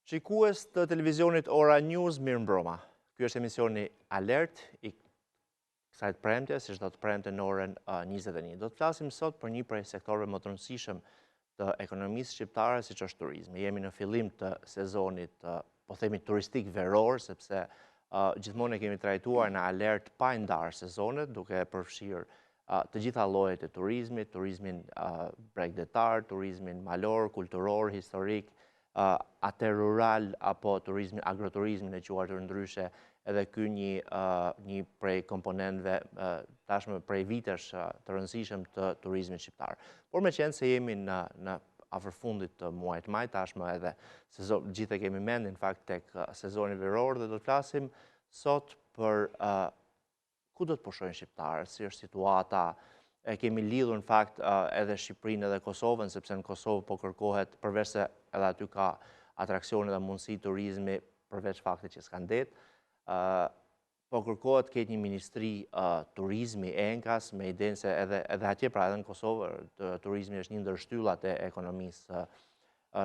Shikues të televizionit Ora News, mirë mbroma. Ky është emisioni Alert i kësaj të premte, si çdo të premte në orën 21. Do të flasim sot për një prej sektorëve më të rëndësishëm të ekonomisë shqiptare, siç është turizmi. Jemi në fillim të sezonit, po themi turistik veror, sepse gjithmonë e kemi trajtuar në Alert pa i ndarë sezonet, duke përfshirë të gjitha llojet e turizmit, turizmin bregdetar, turizmin malor, kulturor, historik, atë rural apo agroturizmin e quajtur ndryshe, edhe ky një prej komponentëve tashmë prej vitesh të rëndësishëm të turizmit shqiptar. Por meqense jemi në afërfundit të muajit maj, tashmë edhe gjithë e kemi mend në fakt tek sezoni veror dhe do të flasim sot për ku do të pushojnë shqiptarët, si është situata. E kemi lidhur në fakt edhe Shqipërinë edhe Kosovën, sepse në Kosovë po kërkohet, përveç se edhe aty ka atraksione dhe mundësi turizmi, përveç faktit që s'kan det, po kërkohet ketë një ministri turizmi enkas, me idenë se edhe atje, pra edhe në Kosovë, turizmi është një ndër shtyllat e ekonomisë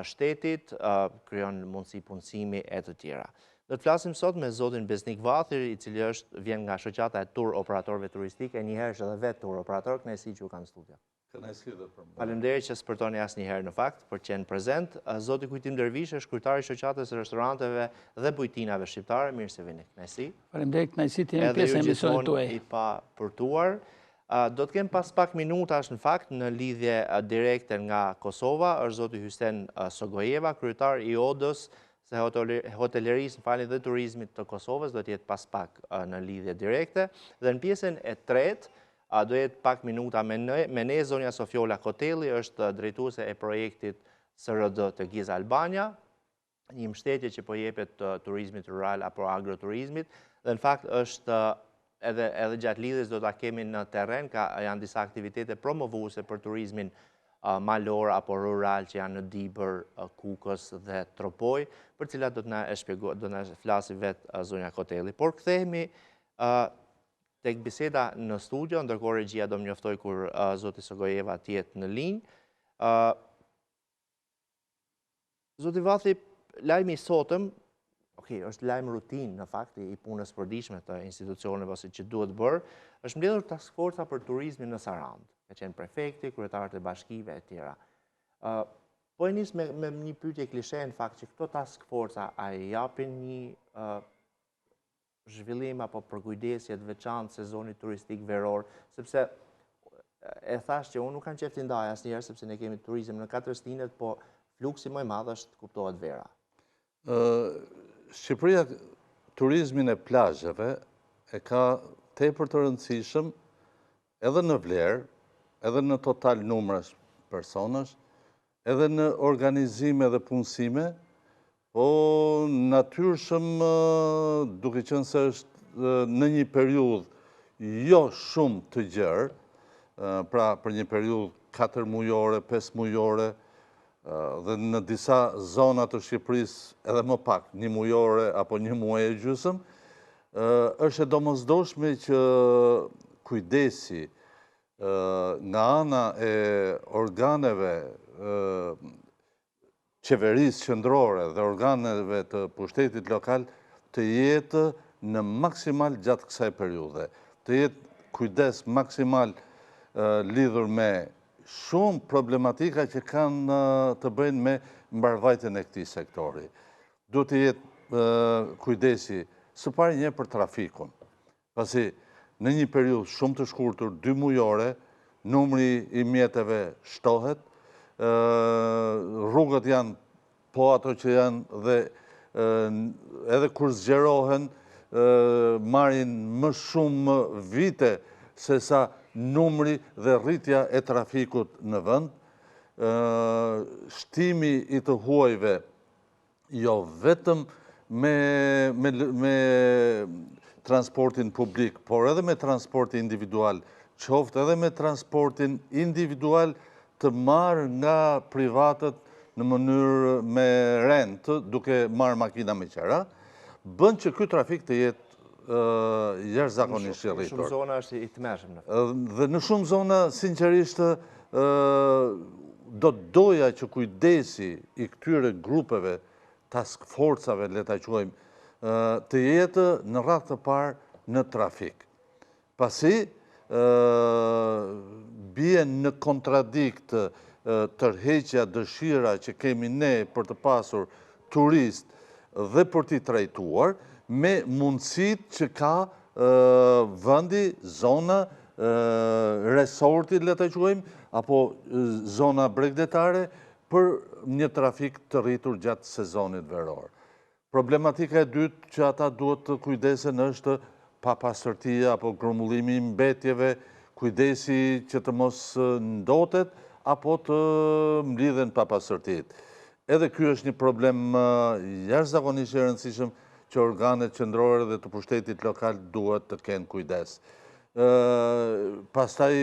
shtetit, krijon mundësi punësimi e të tjera. Do të flasim sot me zotin Besnik Vathir, i cili vjen nga shoqata e tur operatorëve turistik, e njëherë është edhe vetë tur operator, kënaqësi që u kam në studio. Kënaqësi dhe për mua. Faleminderit që spërtoni asnjëherë në fakt për të qenë prezent. Zoti Kujtim Dervish është kryetari i shoqatës së restoranteve dhe bujtinave shqiptare. Mirë se vini. Kënaqësi. Faleminderit, kënaqësi të jemi pjesë e emisionit tuaj. I pa përtuar. Do të kem pas pak minutash në fakt në lidhje direkte nga Kosova, është zoti Hysen Sogojeva, kryetar i ODës se hotelerisë dhe turizmit të Kosovës, do të jetë pas pak në lidhje direkte. Dhe në pjesën e tretë, do jetë pak minuta me ne, zonja Sofiola Kotelli, është drejtuese e projektit SRD të Giza Albania, një mbështetje që po jepet të turizmit rural apo agroturizmit, dhe në fakt është edhe gjatë lidhjes do ta kemi në terren, janë disa aktivitete promovuese për turizmin malor apo rural që janë në Dibër, Kukës dhe Tropoj, për cilat do të na flasi vetë zonja Kotelli. Por kthehemi tek biseda në studio, ndërkohë regjia do më njoftoj kur zoti Sogojeva të jetë në linjë. Zoti Vathi, lajmi i sotëm, është lajm rutinë në fakt i punës përditshme të institucioneve ose që duhet bërë, është mbledhur task forca për turizmin në Sarandë. Ka qenë prefekti, kryetarët e bashkive e tjera. Po e nis me një pyetje klishe në fakt që këto task forca a i japin një zhvillim apo përkujdesje të veçantë sezonit turistik veror, sepse e thash që unë nuk kam qejf të ndaj asnjëherë sepse ne kemi turizëm në 4 stinet, po fluksi më i madh është kuptohet vera. Shqipëria turizmin e plazheve e ka tepër të rëndësishëm edhe në vlerë, edhe në total numrash personash, edhe në organizime dhe punësime, po natyrshëm duke qenë se është në një periudhë jo shumë të gjerë, pra për një periudhë 4 mujore, 5 mujore, dhe në disa zona të Shqipërisë edhe më pak, 1 mujore apo 1 muaj e gjysmë, është e domosdoshme që kujdesi nga ana e organeve qeverisë qendrore dhe organeve të pushtetit lokal të jetë në maksimal gjatë kësaj periudhe. Të jetë kujdes maksimal lidhur me shumë problematika që kanë të bëjnë me mbarvajtjen e këtij sektori. Duhet të jetë kujdesi së pari një për trafikun. Pasi në një periudhë shumë të shkurtër, 2 mujore, numri i mjeteve shtohet, rrugët janë po ato që janë dhe edhe kur zgjerohen marrin më shumë vite se sa numri dhe rritja e trafikut në vend. Shtimi i të huajve jo vetëm me transportin publik, por edhe me transportin individual, qoftë edhe me transportin individual të marrë nga privatët në mënyrë me rent, duke marrë makina me qera, bën që ky trafik të jetë jashtëzakonisht i rritur. Në shumë zona është i tmerrshëm. Dhe në shumë zona, sinqerisht, do doja që kujdesi i këtyre grupeve task forcave, le ta quajmë, të jetë në radhë të parë në trafik. Pasi bie në kontradikt tërheqja dëshira që kemi ne për të pasur turist dhe për t'i trajtuar me mundësit që ka vëndi, zona, resorti, le të quajmë, apo zona bregdetare për një trafik të rritur gjatë sezonit veror. Problematika e dytë që ata duhet të kujdesen është papastërtia apo grumullimi i mbetjeve, kujdesi që të mos ndotet apo të mblidhen papastërtitë. Edhe ky është një problem jashtëzakonisht i rëndësishëm që organet qendrore dhe të pushtetit lokal duhet të kenë kujdes. Pastaj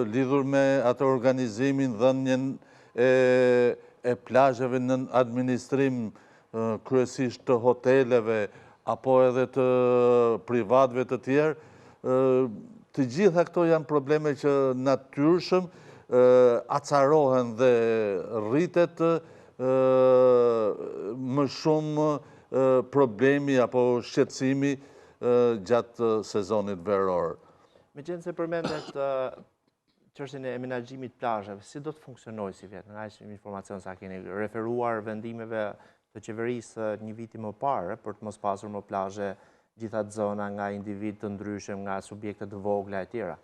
lidhur me atë organizimin, dhënien e plazheve në administrim, kryesisht të hoteleve apo edhe të privatëve të tjerë, të gjitha këto janë probleme që natyrshëm acarohen dhe rritet më shumë problemi apo shqetësimi gjatë sezonit veror. Me qenë se përmendet çështjen e menaxhimit plazheve, si do të funksionojë si vjet? Nga aq informacion sa keni referuar vendimeve të qeverisë një viti më parë për të mos pasur më plazhe gjitha zona nga individ të ndryshëm, nga subjekte të vogla e tjera.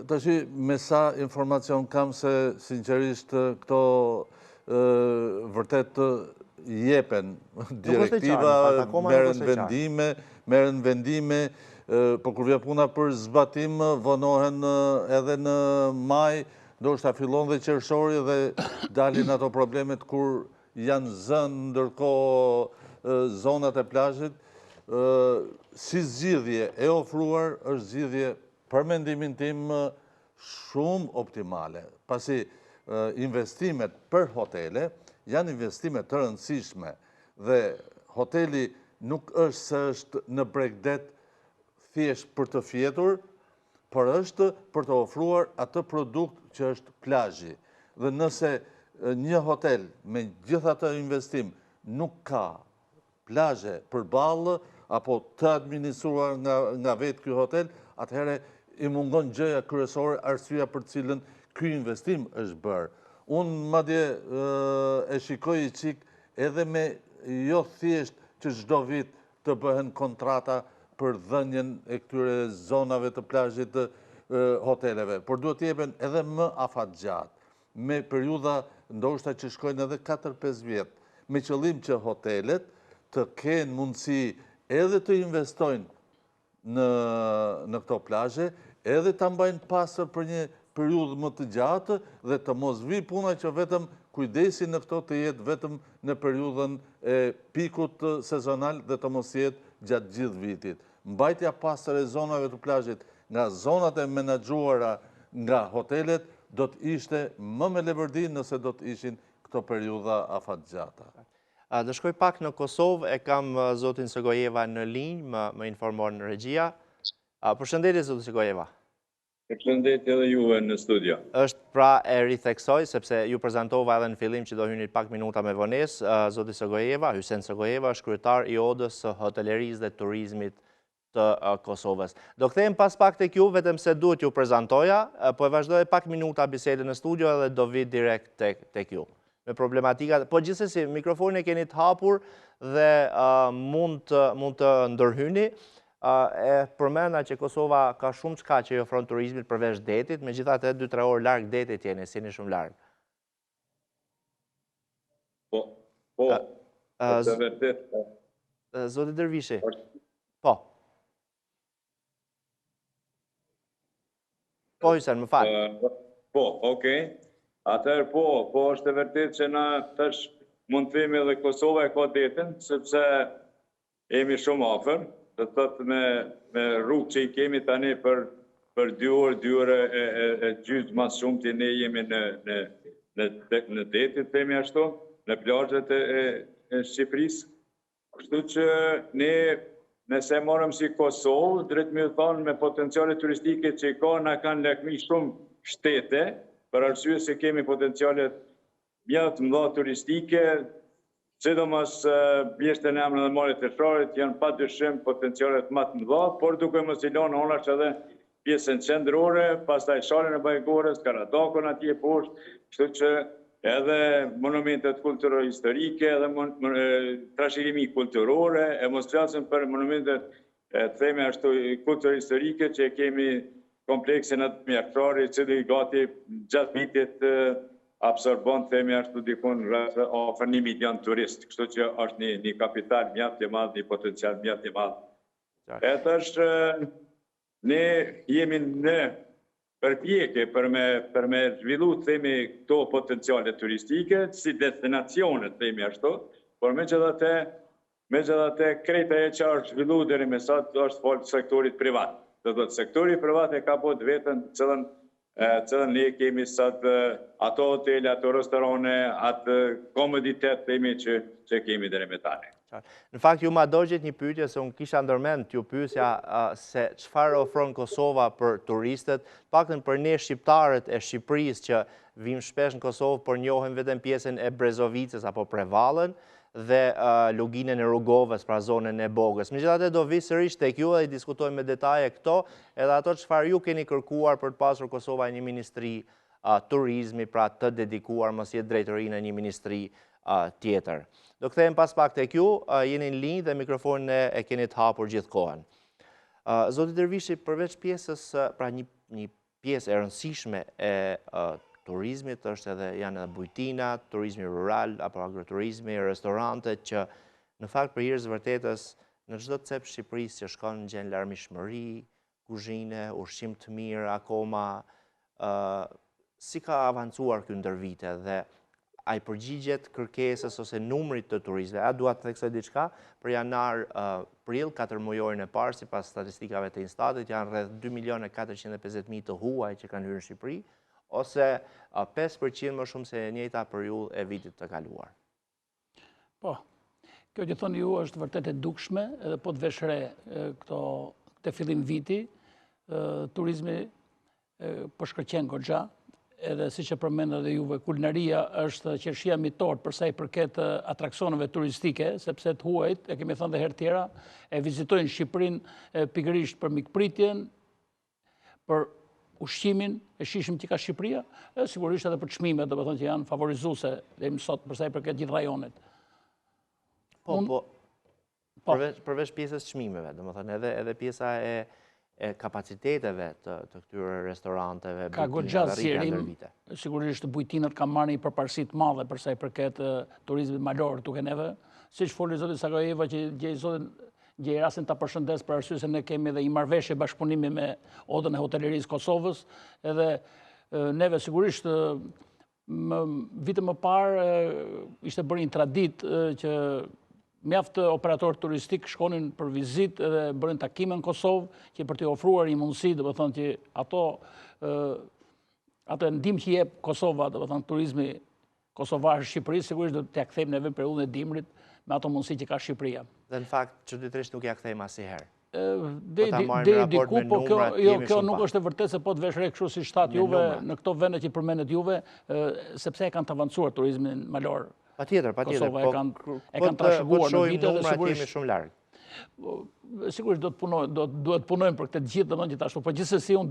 Tashi, me sa informacion kam se sinqerisht këto vërtet jepen direktiva, merren vendime, po kur vjen puna për zbatim vonohen edhe në maj, ndoshta fillon dhe qershori dhe dalin ato problemet kur janë zënë ndërkohë zonat e plazhit. Si zgjidhje e ofruar është zgjidhje për mendimin tim shumë optimale, pasi investimet për hotele janë investimet të rëndësishme dhe hoteli nuk është se është në Bregdet thjesht për të fjetur, por është për të ofruar atë produkt që është plazhi. Dhe nëse një hotel me gjitha të investim nuk ka plazhe përballë apo të administruar nga vetë ky hotel, atëherë i mungon gjëja kryesore, arsyeja për cilën ky investim është bërë. Unë madje e shikoj i çik edhe me jo thjesht që çdo vit të bëhen kontrata për dhënien e këtyre zonave të plazhit të hoteleve, por duhet të jepen edhe më afatgjatë, me periudha ndoshta që shkojnë edhe 4-5 vjet, me qëllim që hotelet të kenë mundësi edhe të investojnë në këto plazhe, edhe ta mbajnë pastër për një periudhë më të gjatë dhe të mos vi puna që vetëm kujdesi në këto të jetë vetëm në periudhën e pikut sezonal dhe të mos jetë gjatë gjithë vitit. Mbajtja pastër e zonave të plazhit nga zonat e menaxhuara nga hotelet do të ishte më me leverdi nëse do të ishin këto periudha afatgjata. Do shkoj pak në Kosovë, e kam zotin Sogojeva në linjë, më informon regjia. Përshëndetje, zotin Sogojeva. Përshëndetje edhe juve në studio. Është pra e ritheksoj, sepse ju prezantova edhe në fillim që do hynit pak minuta me vonesë, zoti Sogojeva, Hysen Sogojeva, është kryetar i odës së hotelerisë dhe turizmit të Kosovës. Do kthehem pas pak tek ju, vetëm se duhet ju prezantoja, po e vazhdoj pak minuta bisedën në studio dhe do vi direkt tek ju. Me problematikat, po gjithsesi mikrofonin e keni të hapur dhe mund të ndërhyni. E përmenda që Kosova ka shumë çka që i ofron turizmit përveç detit, megjithatë 2-3 orë larg detit jeni shumë larg. Po, është vërtet. Zoti Dervishi. Po. Po, Hysen, më fal. Po, okay. Atëherë po është e vërtet që na tash mund të themi edhe Kosova e ka detin, sepse jemi shumë afër. Dhe të thotë me rrugë që i kemi tani për 2 orë e gjysmë mas shumë që ne jemi në detit, themi ashtu, në plazhet e Shqipërisë. Kështu që ne, nëse morëm si Kosovë, drejt me thonë me potenciale turistike që i ka, na kanë lakmi shumë shtete, për arsye se kemi potenciale mjaft të mëdha turistike, sidomos pjesën e emrën dhe marit të shrarit janë pa dyshim potencialet më të mëdha, por duke mos i lënë onash edhe pjesën qendrore, pastaj shalën e Bajgorës, Karadakun atje poshtë, kështu që edhe monumentet kulturo-historike, edhe trashëgimi kulturore, e mos flasim për monumentet theme ashtu kulturo-historike që kemi kompleksin atë mjektrari, cili gati gjatë vitit absorbon theme ashtu dikun rreth afër 1 milion turist, kështu që është një kapital mjaft i madh, një potencial mjaft i madh. Edhe është ne jemi në përpjekje për me zhvillu themi këto potenciale turistike si destinacione themi ashtu, por megjithatë krejta e që është zhvillu deri më sot është folë sektorit privat. Do të sektori privat e ka bërë vetën cilën ne kemi sot ato hotele, ato restorane, atë komoditet themi që kemi deri më tani. Në fakt, ju ma dogjet një pyetje, se unë kisha ndërmend t'ju pyesja se çfarë ofron Kosova për turistët, paktën për ne shqiptarët e Shqipërisë që vim shpesh në Kosovë, por njohim vetëm pjesën e Brezovicës apo Prevallën dhe luginën e Rrugovës, pra zonën e Bogës. Megjithatë do vi sërish tek ju dhe i diskutojmë me detaje këto, edhe ato çfarë ju keni kërkuar për të pasur Kosova një ministri turizmi, pra të dedikuar mos jetë drejtorinë e një ministri tjetër. Do kthejmë pas pak tek ju, jeni në linjë dhe mikrofonin e keni të hapur gjithë kohën. Zoti Dervishi, përveç pjesës, pra një pjesë e rëndësishme e turizmit janë edhe bujtina, turizmi rural apo agroturizmi, restorante që në fakt për hir të vërtetës në çdo cep Shqipërisë që shkon gjen larmishmëri, kuzhine, ushqim të mirë akoma. Si ka avancuar ky ndër vite dhe a i përgjigjet kërkesës ose numrit të turistëve? A duat të theksoj diçka? Për janar prill, 4 mujorin e parë, sipas statistikave të Instatit, janë rreth 2.450.000 të huaj që kanë hyrë në Shqipëri, ose 5% më shumë se e njëjta periudhë e vitit të kaluar. Po, kjo që thoni ju është vërtet e dukshme, edhe po të vesh re këtë fillim viti, turizmi po shkërqen goxha, edhe si që përmendë edhe juve, kulinaria është qershia mitore përsa i përket atraksioneve turistike, sepse të huajt, e kemi thënë dhe herë tjera, e vizitojnë Shqipërinë pikërisht për mikpritjen, për ushqimin e shishëm që ka Shqipëria, e sigurisht edhe për çmimet, do të thonë që janë favorizuese dhe mësot përsa i përket gjithë rajonet. Përveç pjesës çmimeve, do të thonë edhe pjesa e kapaciteteve të këtyre restoranteve, ka goxha zgjerim, sigurisht bujtinat kanë marrë një përparësi të madhe përsa i përket turizmit malor tuk e neve, siç foli zoti Sakajeva që gjej rastin ta përshëndes për arsye se ne kemi edhe një marrëveshje bashkëpunimi me Odën e Hotelerisë Kosovës, edhe neve sigurisht vite më parë ishte bërë një traditë që mjaft operatorë turistik shkonin për vizitë dhe bërin takime në Kosovë, që për t'i ofruar një mundësi, do të thonë që ato ndihmë që jep Kosova, do të thonë turizmi kosovar Shqipërisë, sigurisht do t'ia kthejmë neve periudhën e dimrit me ato mundësi që ka Shqipëria. Dhe në fakt çuditërisht nuk ja kthejmë asnjëherë. Dhe diku, po kjo nuk është e vërtetë se po të vesh re kështu si shtat juve në këto vende që përmendet juve, sepse e kanë të avancuar turizmin malor. Patjetër. Kosova e kanë trashëguar në vite dhe sigurisht shumë larg. Sigurisht duhet punojmë për këtë gjithë, domethënë gjithashtu, por gjithsesi unë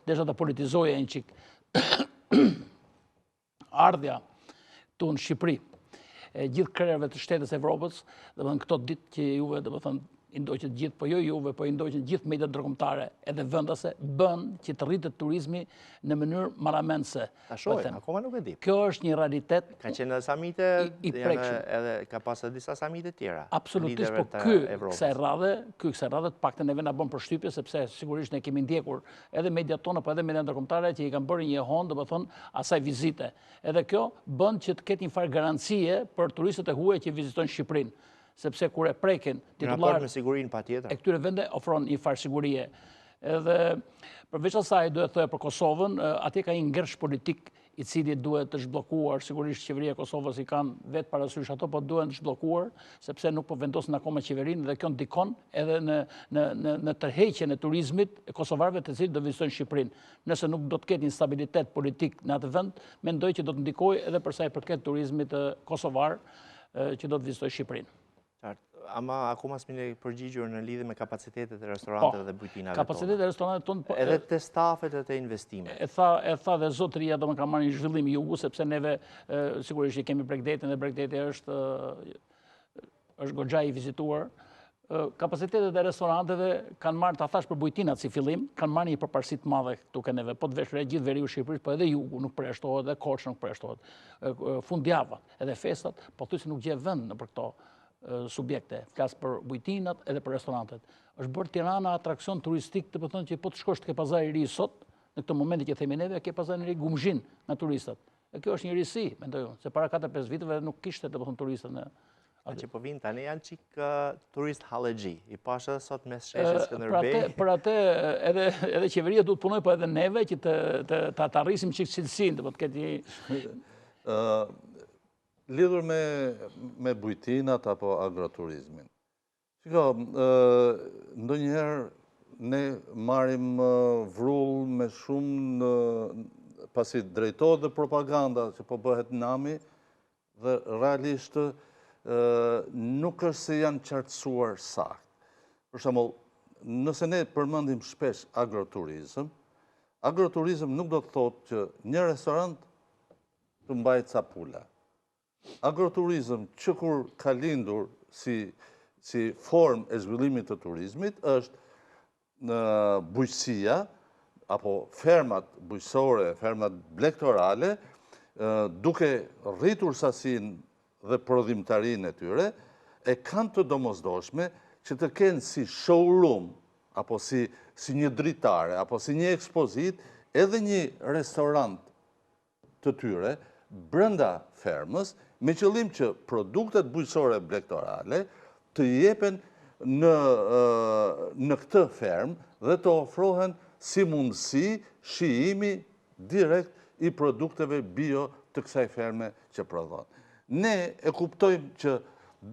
desha ta politizoja një çik. Ardhja tu në Shqipëri e gjithë krerëve të Shtetit Evropës, domethënë këto ditë që juve domethënë i ndoqët gjithë, po jo juve, po i ndoqët gjithë mediat ndërkombëtare edhe vendase, bën që të rritet turizmi në mënyrë marramendse. Ta shohim, akoma nuk e di. Kjo është një realitet. Ka qenë edhe samite, edhe ka pasur disa samite tjera. Absolutisht, po kësaj radhe të paktën neve na bën përshtypje, sepse sigurisht ne kemi ndjekur edhe mediat tona, po edhe mediat ndërkombëtare që i kanë bërë një hon, domethënë asaj vizite. Edhe kjo bën që të ketë një farë garancie për turistët e huaj që vizitojnë Shqipërinë. Sepse kur e prekin titullarët e këtyre vende ofron një farë sigurie. Edhe përveç asaj duhet thojë për Kosovën, atje ka një ngërsh politik i cili duhet të zhbllokuar, sigurisht qeveria e Kosovës i kanë vetë parasysh ato, po duhet të zhbllokuar, sepse nuk po vendosin akoma qeverinë dhe kjo ndikon edhe në tërheqjen e turizmit e kosovarëve të cilët do vizitojnë Shqipërinë. Nëse nuk do të ketë një stabilitet politik në atë vend, mendoj që do të ndikojë edhe për sa i përket turizmit kosovar. që do të vizitoj Shqipërinë. Ama akoma s'mine përgjigjur në lidhje me kapacitetet e restoranteve dhe bujtinave tona. Kapacitetet e restorantet tonë... Edhe të stafet e të investimet. E tha dhe zotëria do më ka marrë një zhvillim jugu, sepse neve sigurisht i kemi Bregdetin dhe Bregdeti është goxha i vizituar. Kapacitetet e restoranteve kanë marrë, ta thash për bujtinat si fillim, kanë marrë një përparësi të madhe këtu ke neve, po të veshre gjithë veriu Shqipërisë, po edhe jugu nuk përjashtohet, dhe Korçë nuk përjashtohet. Fundjavat edhe festat, po thuaj se nuk gje vend në për këto subjekte, flasë për bujtinat edhe për restorantet. Është bërë Tirana atrakcion turistik, të përthënë që po të shkosh të ke pazari i ri sot, në këtë momenti që themi neve, ke pazari i ri Gumzhin nga turistat. E kjo është një risi, mendoj unë, se para 4-5 viteve nuk kishte të përthënë turistat në... Që po vinë tani janë qik turist hallegji, i pasha sot mes sheshës Skënderbej. Për atë edhe qeveria du të punoj, po edhe neve që të arrisim qik cilësin, të po të këti... Lidhur me bujtinat apo agroturizmin. Shiko, ndonjëherë ne marrim vrull me shumë pasi drejtohet dhe propaganda që po bëhet nami dhe realisht nuk është se janë qartësuar sakt. Për shembull, nëse ne përmendim shpesh agroturizëm nuk do të thotë që një restorant të mbajë ca pula. Agroturizëm që kur ka lindur si form e zhvillimit të turizmit është në bujqësia apo fermat bujqësore, fermat blegtorale, duke rritur sasin dhe prodhimtarin e tyre, e kanë të domosdoshme që të kenë si showroom, apo si një dritare, apo si një ekspozit, edhe një restorant të tyre, brenda fermës, me qëllim që produktet bujqësore blegtorale të jepen në këtë ferm dhe të ofrohen si mundësi shijimi direkt i produkteve bio të kësaj ferme që prodhon. Ne e kuptojmë që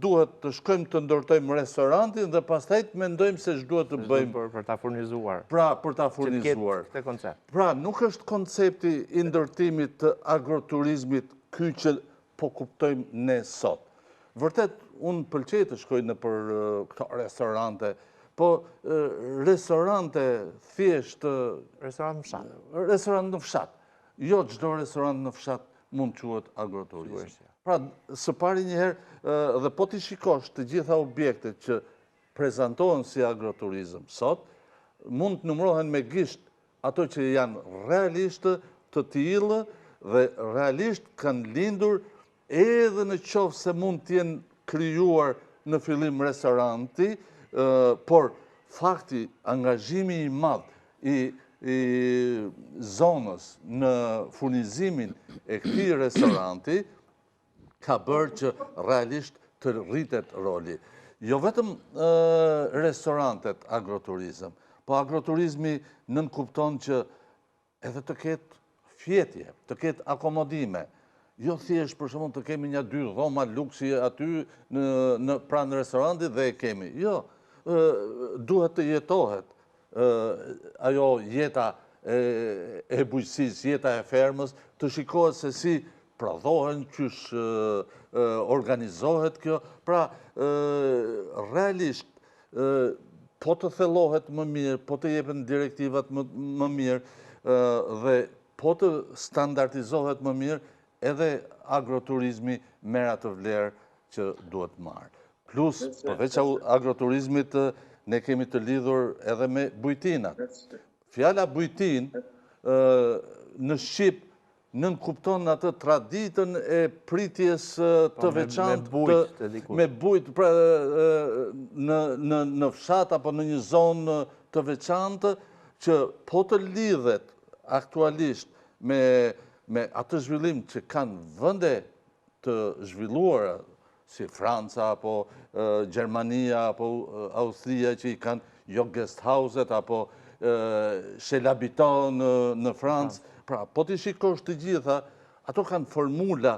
duhet të shkojmë të ndërtojmë restorantin dhe pastaj të mendojmë se ç'duhet të bëjmë për ta furnizuar. Pra, për ta furnizuar. Këtë koncept. Pra, nuk është koncepti i ndërtimit të agroturizmit ky që po kuptojmë ne sot. Vërtet, unë pëlqej të shkoj në për këto restorante, po restorante thjesht... Restorant në fshat. Restorant në fshat. Jo çdo restorant në fshat mund quhet agroturizm. Pra, së pari njëherë, dhe po t'i shikosh të gjitha objektet që prezantohen si agroturizm sot, mund të numërohen me gisht ato që janë realisht të tillë dhe realisht kanë lindur edhe në qoftë se mund t'jenë krijuar në fillim restoranti, por fakti, angazhimi i madh i zonës në furnizimin e këtij restoranti ka bërë që realisht të rritet roli. Jo vetëm restorantet agroturizëm, po agroturizmi nënkupton që edhe të ketë fjetje, të ketë akomodime. Jo thjesht për shembull të kemi 1-2 dhoma luksi aty në pranë restorantit dhe e kemi. Jo, duhet të jetohet ajo jeta e bujqësisë, jeta e fermës, të shikohet se si prodhohen, qysh organizohet kjo. Pra, realisht, po të thellohet më mirë, po të jepen direktivat më mirë dhe po të standardizohet më mirë, edhe agroturizmi merr atë vlerë që duhet marrë. Plus, përveç agroturizmit, ne kemi të lidhur edhe me bujtinat. Fjala bujtin në Shqip nënkupton atë traditën e pritjes të veçantë me bujt në fshat apo në një zonë të veçantë që po të lidhet aktualisht me atë zhvillim që kanë vende të zhvilluara si Franca apo Gjermania apo Austria që i kanë jo guest house-et apo chez l'habitant në Francë. Pra, po t'i shikosh të gjitha, ato kanë formula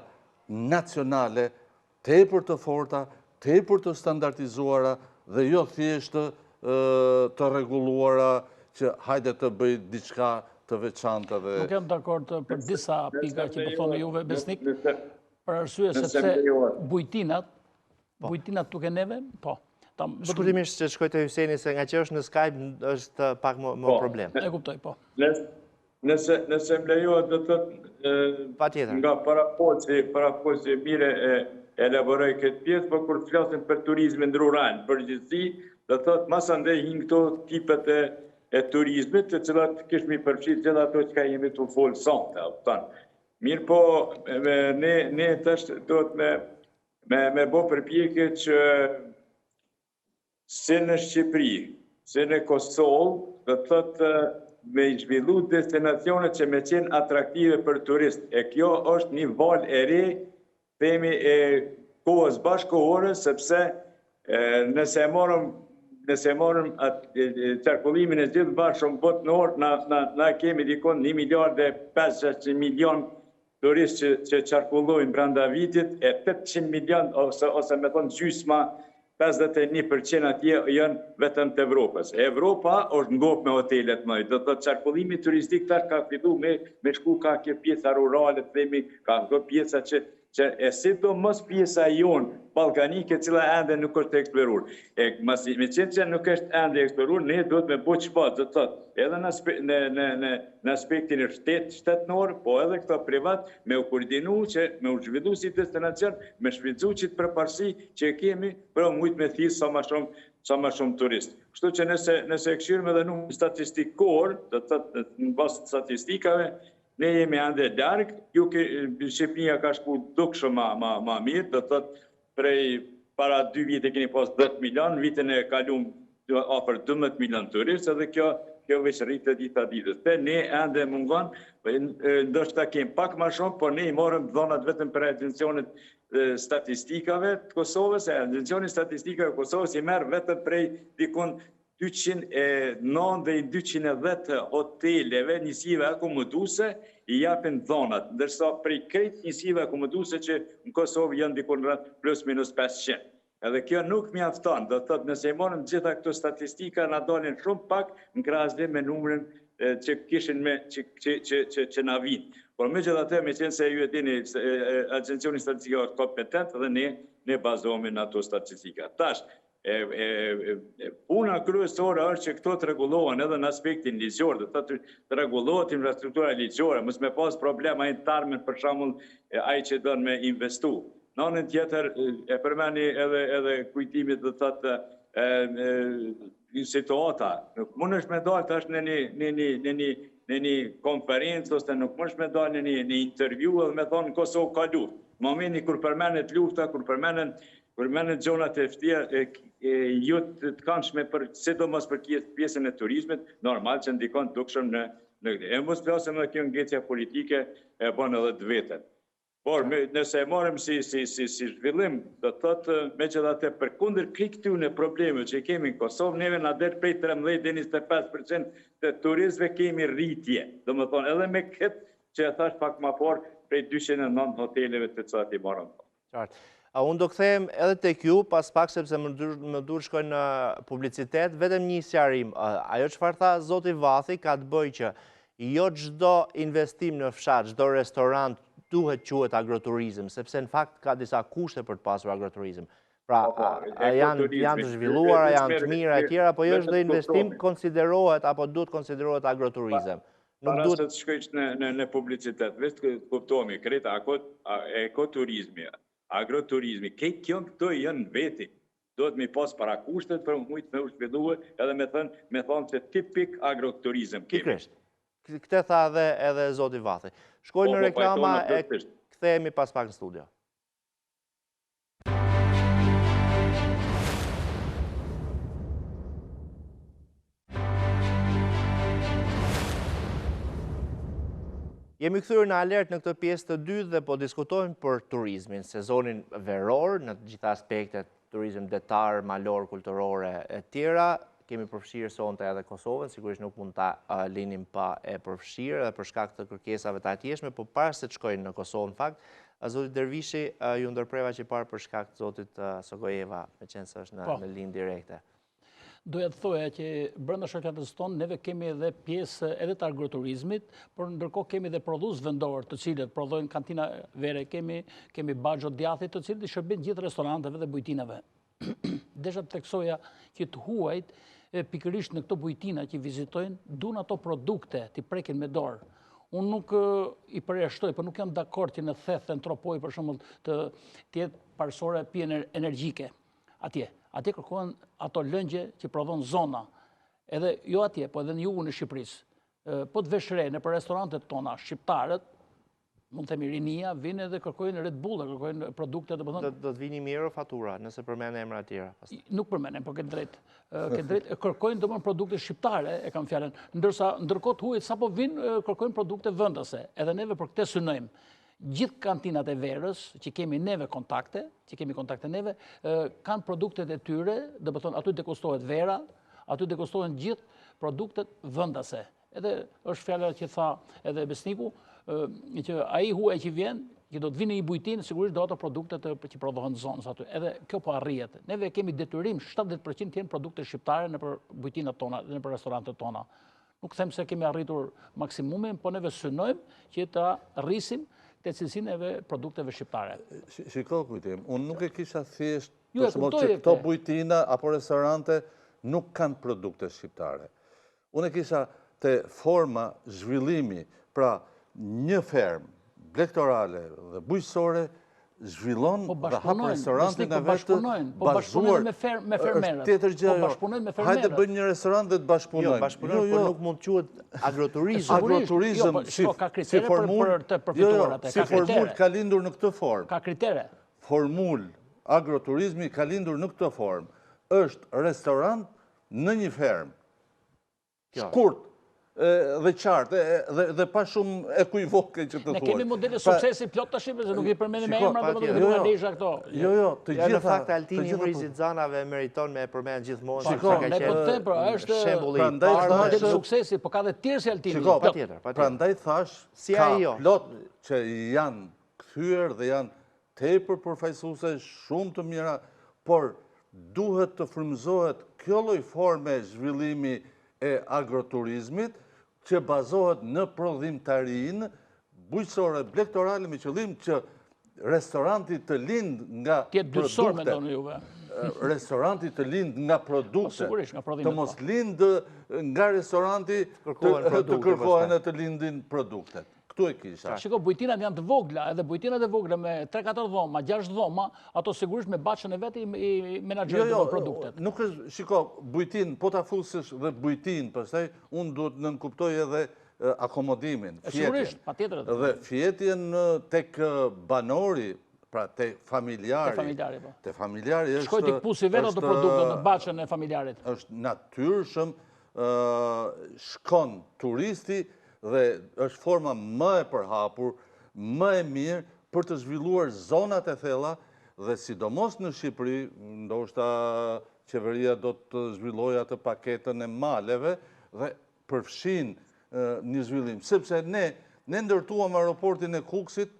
nacionale tepër të forta, tepër të standardizuara dhe jo thjesht të rregulluara që hajde të bëj diçka të veçantë dhe... Nuk jam dakord për disa pika që po thonë juve, Besnik. Për arsye sepse bujtinat tuke neve, po. Shkurtimisht që shkoj të Hyseni, se nga që është në Skype, është pak më problem. E kuptoj, po. Nëse më lejohet do të thotë nga parapoqe mire e elaboroj këtë pjesë, por kur flasim për turizmin rural, përgjithësi, do të thotë mas andej hinë këto tipet e turizmit, të cilat kishmi përfshirë gjithë ato që ka jemi të folë sonte. Mirë po, ne tështë do të me bo përpjekje që se në Shqipëri, se në Kosovë, do të thotë me i zhvillu destinacionet që me qenë atraktive për turist. E kjo është një val e re, themi e kohës bashkohore, sepse nëse morëm qarkullimin e gjithë bashkëm botënor, na kemi dikon 1,5 miliard turist që qarkullojnë brenda vitit, e 800 milion, ose me thonë gjysma, 51% atje janë vetëm të Evropës. Evropa është ngopë me hotelet mëjë. Do të qarkullimi turistik tash ka fillu me shku ka kjo pjesa rurale, ka kjo pjesa që e si do mos pjesa jonë balkanike cila ende nuk është eksplorur. Me qenë që nuk është ende eksplorur, ne do të me bo qëpa, do të thotë, edhe në aspektin e shtetënor, po edhe këto privat, me u koordinu që me u zhvillu si destinacion, me shvizu që të përparsi që kemi, për mujtë me thirë sa ma shumë turist. Kështu që nëse këshirëm edhe nuk statistikor, do të thotë në basë statistikave, ne jemi ande largë, Shqipënia ka shku dukshë ma mirë, do të thotë prej para 2 vite keni pas 10 milion, vitin e kalum afer 12 milion turist, edhe kjo veç rritë dita ditës. Pe ne ande mungon, ndoshta kem pak ma shumë, por ne i morëm dhonat vetëm për agencionet statistikave të Kosovës, e agencionit statistikave të Kosovës i merë vetëm prej dikun 209 dhe 210 hoteleve njësive akomoduse i japin dhonat, ndërsa prej krejt njësive akomoduse që në Kosovë janë dikun plus minus 500. Edhe kjo nuk mjafton, do të thotë nëse i morëm gjitha këto statistika në dalin shumë pak në krahasdim me numrin që kishin që na vinë. Por me gjithatë me qenë se ju e dini agencioni statistika është kompetent dhe ne bazohemi në ato statistika. Tash, puna kryesore është që këto të regulohen edhe në aspektin ligjor, të regulohet infrastruktura ligjore, mos me pas problema i tarmen për shembull ai që don me investu. Në anën tjetër e përmeni edhe kujtimit dhe thotë situata. Nuk mund është me dalë tash në një konferencë, ose nuk mund është me dalë në një intervju edhe me thonë në Kosovë ka luftë. Momenti kur përmenet lufta, kur përmenet gjonat e vështira, jo të këndshme sidomos për pjesën e turizmit, normal që ndikon dukshëm në këtë. E mos flasim edhe kjo ngecja politike e bën edhe të vetën. Por nëse e marrim si zhvillim, do të thotë megjithatë përkundër këtyre problemeve që kemi në Kosovë, neve na der prej 13 deri 25% të turistëve kemi rritje. Domethënë edhe me këtë që e thash pak më parë prej 209 hoteleve të cilat i morëm. Qartë. Unë do kthehem edhe tek ju pas pak sepse më dur shkoj në publicitet, vetëm një sqarim. Ajo çfarë tha zoti Vathi ka të bëjë që jo çdo investim në fshat, çdo restorant duhet quhet agroturizëm, sepse në fakt ka disa kushte për të pasur agroturizëm. Pra, janë të zhvilluara, janë të mira e tjera, po jo çdo investim konsiderohet apo duhet konsiderohet agroturizëm. Para se të shkojsh në publicitet, vetë të kuptohemi, kreta ekoturizmi, agroturizmi, këto janë veti. Do të mi pas para kushtet për mujtë me u zhvilluar edhe me thonë që tipik agroturizëm. Pikrisht. Këtë tha edhe zoti Vathi. Shkoj në reklama e kthehemi pas pak në studio. Jemi kthyer në alert në këtë pjesë të dytë dhe po diskutojmë për turizmin, sezonin veror, në të gjitha aspektet, turizm detar, malor, kulturore e tjera. Kemi përfshirë sonte edhe Kosovën, sigurisht nuk mund ta linim pa e përfshirë edhe për shkak të kërkesave të atjeshme, por para se të shkojnë në Kosovë, në fakt, zoti Dervishi ju ndërpreva që parë për shkak të zotit Sogojeva, me qenë se është në linjë direkte. Doja të thoja që brenda shoqatës tonë neve kemi edhe pjesë edhe të agroturizmit, por ndërkohë kemi edhe prodhues vendor të cilët prodhojnë kantina vere, kemi Baxho Djathit të cilët i shërbejnë gjithë restoranteve dhe bujtinave. Desha të theksoja që të huajt pikërisht në këto bujtina që vizitojnë, duan ato produkte të prekin me dorë. Unë nuk i përjashtoj, por nuk jam dakord që në thethën tropoj për shembull të jetë parësore pije energjike. Atje kërkohen ato lëngje që prodhon zona, edhe jo atje, po edhe në jugun e Shqipërisë. Po të veshre në për restorantet tona, shqiptarët, mund të themi rinia, vinë edhe kërkojnë Red Bull, kërkojnë produkte të bëthon. Do të vini mirë fatura, nëse përmene emra tjera. Nuk përmene, po këtë drejt. Kërkojnë të bënë produkte shqiptare, e kam fjallën. Ndërkohë të huajt, sa po vinë, kërkojnë produkte vëndase. Edhe neve për këtë synojmë. Gjithë kantinat e verës, që kemi neve kontakte, kanë produktet e tyre, dhe bëthon, aty degustohet vera, aty degustohen gjithë produktet vëndase. Edhe është fjallë që tha edhe Besniku, që a i huaj që vjen, që do të vinë i bujtinë, sigurisht do ato produktet që prodhohen zonës aty. Edhe kjo po arrijet. Neve kemi detyrim 70% të jenë produkte shqiptare në për bujtinat tona dhe në për restorantet tona. Nuk them se kemi arritur maksimumin, po neve synojmë që ta rrisim të cilësinë e produkteve shqiptare. Shiko kujtim, unë nuk e kisha thjesht për shembull që këto bujtina apo restorante nuk kanë produkte shqiptare. Unë e kisha te forma zhvillimi, pra një fermë blegtorale dhe bujqësore zhvillon dhe hapë restorantin e vetë bashkëzuar. Me fermerët. Tjetër gjë, hajde bëjmë një restorant dhe të bashkëpunojmë. Jo, bashkëpunojmë, por nuk mund të quhet agroturizëm. Agroturizëm, si formullë, si formullë ka lindur në këtë formë. Ka kritere. Formullë, agroturizmi ka lindur në këtë formë. Është restorant në një fermë. Shkurt, dhe qartë, dhe pa shumë ekuivoke që të thuaj. Ne kemi modele suksesi plot të Shqipërisë, se nuk i përmeni me emra, dhe më duke desha këto. Jo, të gjitha... Në fakt, Altini Mrizit Zanave meriton me përmenë gjithmonë. Shiko, ne po të them, është modele suksesi, po ka dhe tjerë si Altini. Shiko, prandaj thash, ka plot që janë kthyer dhe janë tepër përfaqësuese, shumë të mira, por duhet të frymëzohet kjo lloj forme zhvillimi e agroturizmit që bazohet në prodhimtarinë bujqësore blegtorale me qëllim që restoranti të lind nga produkte. Restoranti të lind nga produkte. Të mos lind nga restoranti të kërkohen e të lindin produktet. Këtu e kisha. Shiko, bujtinat janë të vogla, edhe bujtinat e vogla me 3-4 dhoma, 6 dhoma, ato sigurisht me Baxhën e vetë i menaxherojnë produktet. Nuk është, shiko, bujtin, po ta fusësh dhe bujtin, pastaj unë duhet në nënkuptoj edhe akomodimin, sigurisht, patjetër. Dhe fjetjen tek banori, pra te familjari. Te familjari është... Shkoj t'i këpusi vetë ato produkte në Baxhën e familjarit. është natyrshëm, shkon turisti, dhe është forma më e përhapur, më e mirë për të zhvilluar zonat e thella dhe sidomos në Shqipëri, ndoshta qeveria do të zhvillojë atë paketën e maleve dhe përfshin një zhvillim. Sepse ne ndërtuam aeroportin e Kukësit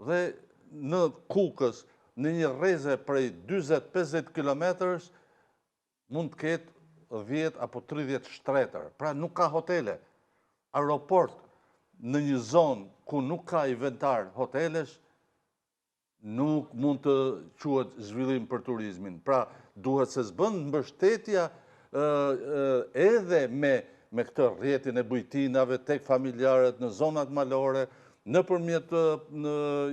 dhe në Kukës, në një rreze prej 40-50 kilometrës, mund të ketë 10 apo 30 shtretër. Pra nuk ka hotele. Aeroport në një zonë ku nuk ka inventar hotelesh, nuk mund të quhet zhvillim për turizmin. Pra, duhet se s'bën mbështetja edhe me këtë rrjetin e bujtinave tek familjarët në zonat malore, nëpërmjet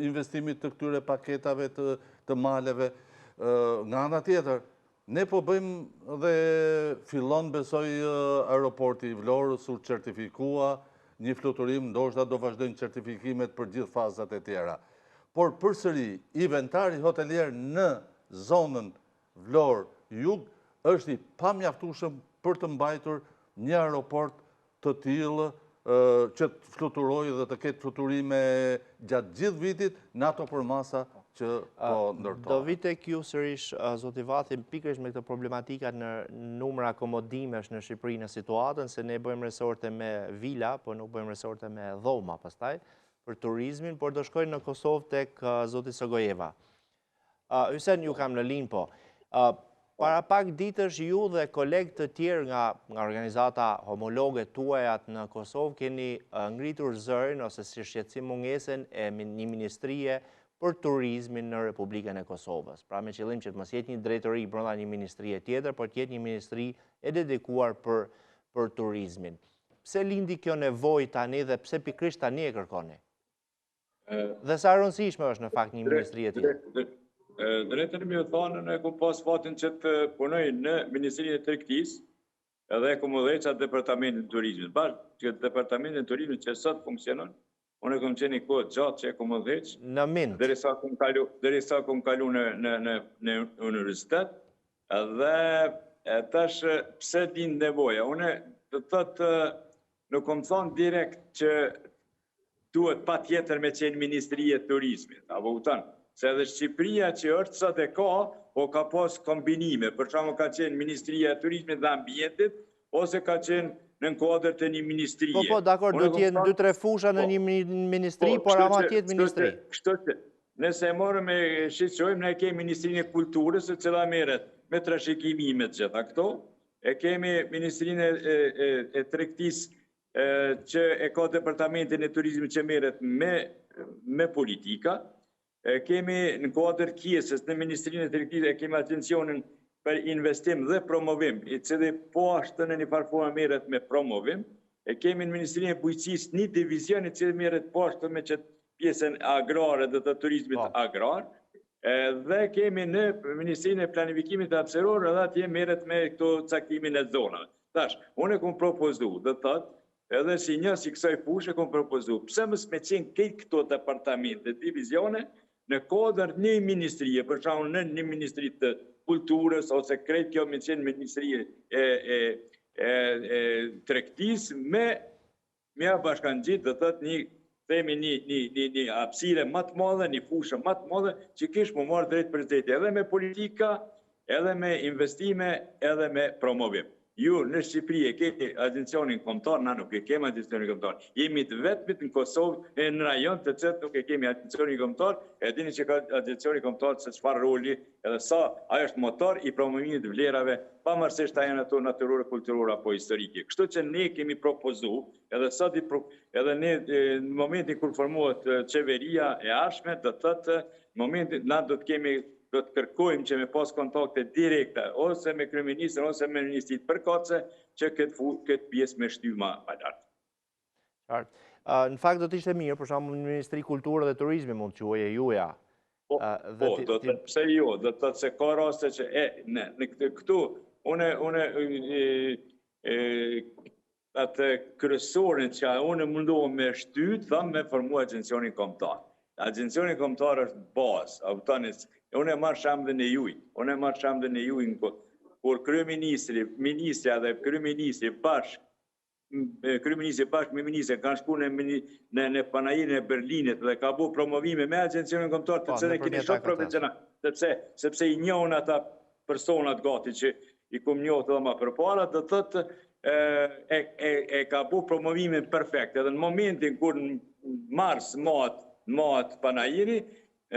investimit të këtyre paketave të maleve. Nga ana tjetër, ne po bëjmë dhe fillon besoj aeroporti i Vlorës u certifikua, një fluturim, ndoshta do vazhdojnë certifikimet për gjithë fazat e tjera. Por përsëri, inventari hotelier në zonën Vlorë-Jug është i pamjaftueshëm për të mbajtur një aeroport të tillë që të fluturojë dhe të ketë fluturime gjatë gjithë vitit në ato përmasa që po ndërtojnë. Do vite kjo sërish, zoti Vathi, pikërisht me këtë problematika në numra akomodimesh në Shqipëri në situatën, se ne bëjmë resorte me vila, po nuk bëjmë resorte me dhoma pastaj, për turizmin, por do shkojnë në Kosovë tek zoti Sogojeva. Hysen, ju kam në linë po. Para pak ditësh ju dhe kolegë të tjerë nga organizata homologe tuajat në Kosovë keni ngritur zërin ose si shqetësim mungesën e një ministrie për turizmin në Republikën e Kosovës. Pra me qëllim që të mos jetë një drejtori brenda një ministrie tjetër, por të jetë një ministri e dedikuar për turizmin. Pse lindi kjo nevojë tani dhe pse pikrisht tani e kërkoni? Dhe sa rëndësishme është në fakt një ministri e tjetër? Drejtër mi u thonë, ne ku pas fatin që të punoj në Ministrinë e Tregtisë, edhe e ku më dheqa Departamentin e Turizmit. Bashkë që Departamentin e Turizmit që sot funksionon, unë e kom qenë i kohë gjatë që e ku më dheq, në Mint, derisa kom kalu në universitet, edhe tash pse din nevoja. Unë të thotë, nuk kom thonë direkt që duhet pa tjetër me qenë Ministri e Turizmit, apo utanë. Se edhe Shqipëria që është sot e ka pas kombinime, për shkakun ka qenë Ministria e Turizmit dhe Ambientit, ose ka qenë në kuadër të një ministrie. Po, dakor, do t'jenë 2-3 fusha në një ministri, por ama tjetë ministri. Kështu që, nëse e morëm e shqetësojmë, ne kemi Ministrinë e Kulturës, e cila merret me trashëgimimet gjitha këto, e kemi Ministrinë e Tregtisë që e ka Departamentin e Turizmit që merret me politika. Kemi në kuadër kjesës në Ministrinë e Tregtisë e kemi atencionin për investim dhe promovim, i cili po ashtë në një farë merret me promovim. E kemi në Ministrinë e Bujqësisë një divizion i cili merret po ashtë me që pjesën agrare dhe të turizmit agrar. Dhe kemi në Ministrinë e Planifikimit të Hapësiror edhe atje merret me këto caktimin e zonave. Tash, unë e kom propozu, dhe thotë, edhe si një si kësaj fushë e kom propozu, pse mos me qenë këtë këto departamente, divizione, në kodër një ministrie, për shkakun në një ministri të kulturës, ose krejt kjo me qenë ministri e tregtisë, me bashkangjit dhe thëtë një hapësire më të madhe, një fushë më të madhe, që kishë më marrë drejt për drejt, edhe me politika, edhe me investime, edhe me promovim. Ju në Shqipëri e keni agencionin kombëtar, na nuk e kemi agencionin kombëtar. Jemi të vetmit në Kosovë, në rajon të cilët nuk e kemi agencionin kombëtar, e dini që ka agencionin kombëtar se çfarë roli edhe sa ajo është motor i promovimit të vlerave, pavarësisht a janë ato natyrore, kulturore apo historike. Kështu që ne kemi propozu, edhe ne në momentin kur formohet qeveria e ardhshme, do të thotë në momentin na do të kërkojmë që me pas kontakte direkte, ose me kryeministrin, ose me ministrit përkatëse, që këtë pjesë me shty ma lartë. Në fakt do të ishte mirë, për shembull në Ministri Kulturë dhe Turizmi mund të quajë juja. Po, do të pse jo, do të thotë se ka raste që në këtu, unë atë kryesorin që unë mundohem me shtyt, thamë me formu agencionin kombëtar. Agencionin kombëtar është bazë, unë e marrë shembullin e juj, kur kryeministri, ministra dhe kryeministri bashkë me ministre kanë shku në panajirin e Berlinit dhe ka bu promovime me agencionin kombëtar të cilën keni shumë profesional, sepse i njohën ata personat gati që i kum njohë të dhe ma përpara, dhe thotë e ka bu promovime perfekte. Edhe në momentin kur në mars matë panajiri,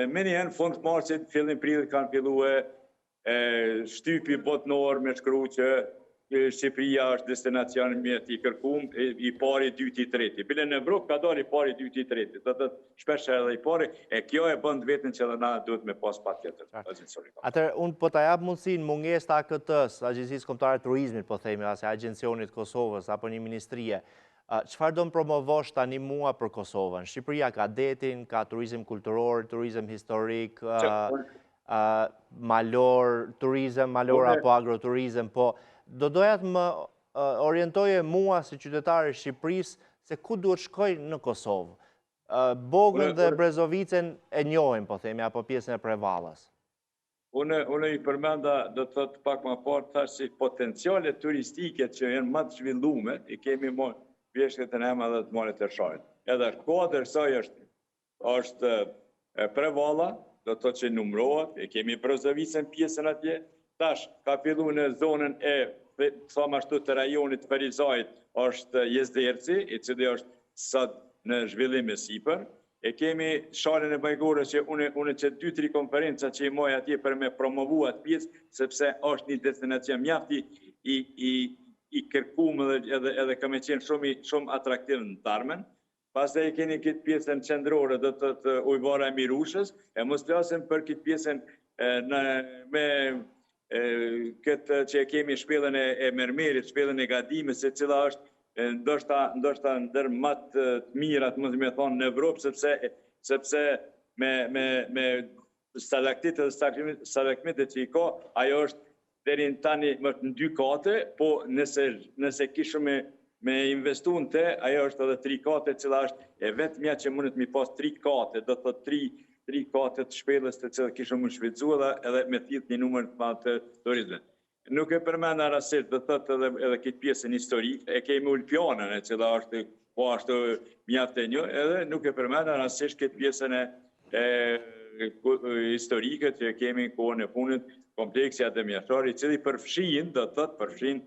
me njëherë fund të marsit, fillim prillit kanë fillu shtypi botnor me shkru që Shqipëria është destinacion me t'i kërkum i pari, dyti, treti. Bile në Evropë ka dalë i pari, dyti, treti. Dhe të shpesh edhe i pari, e kjo e bënd vetën që dhe na duhet me pas pa tjetër. Atër, unë po ta jap mundësin munges të AKT-s, Agjencisë Kombëtare të Turizmit, po themi, ase Agencionit Kosovës, apo një ministrie. Çfarë do më promovosh tani mua për Kosovën? Shqipëria ka detin, ka turizm kulturor, turizm historik, malor, turizm malor apo agroturizm, po do doja të më orientoje mua si qytetare Shqipërisë se ku duhet shkoj në Kosovë. Bogën dhe Brezovicën e njohim, po themi, apo pjesën e Prevallës. Unë i përmenda, do të thotë pak më parë, thash si potenciale turistike që janë më të zhvillume, i kemi pjeshkët e nema dhe të monet të shajt. Edhe kodër saj është Prevalla, do të thotë që numrohet, e kemi Brezovicën pjesën atje, tash ka fillu në zonën e, thama ashtu të rajonit Ferizajt, është Jezderci, i cili është sot në zhvillim e sipër, E kemi shalën e Bajgore që une që 2-3 konferenca që i moj atje për me promovu atë pjesë, sepse është një destinacion mjafti i kërkum edhe ka me qenë shumë atraktiv në Tarmen. Pastaj e keni këtë pjesën qendrore dhe të ujvara e Mirushës, e mos flasim për këtë pjesën me këtë që e kemi shpellën e Mermerit, shpellën e Gadimit, se cila është ndoshta ndër më të mirat, më të me thonë, në Evropë, sepse me stalaktitë dhe stalagmitet që i ka, ajo është deri në tani më në 2 kate, po nëse kishëm me investu në te, ajo është edhe 3 kate, cila është e vetëmja që mundet mi pas 3 kate, do të 3 kate të shpellës të cilë kishëm më shvicu edhe me thith një numër të madh të turizmit. Nuk e përmenda rasit dhe thëtë edhe këtë pjesën historik, e kemi Ulpionën, e cila është po ashtu mjaftë e një, edhe nuk e përmenda rasisht këtë pjesën e historike që kemi kohën e punët, kompleksja dhe mjaftori, cili përfshin, dhe thëtë përfshin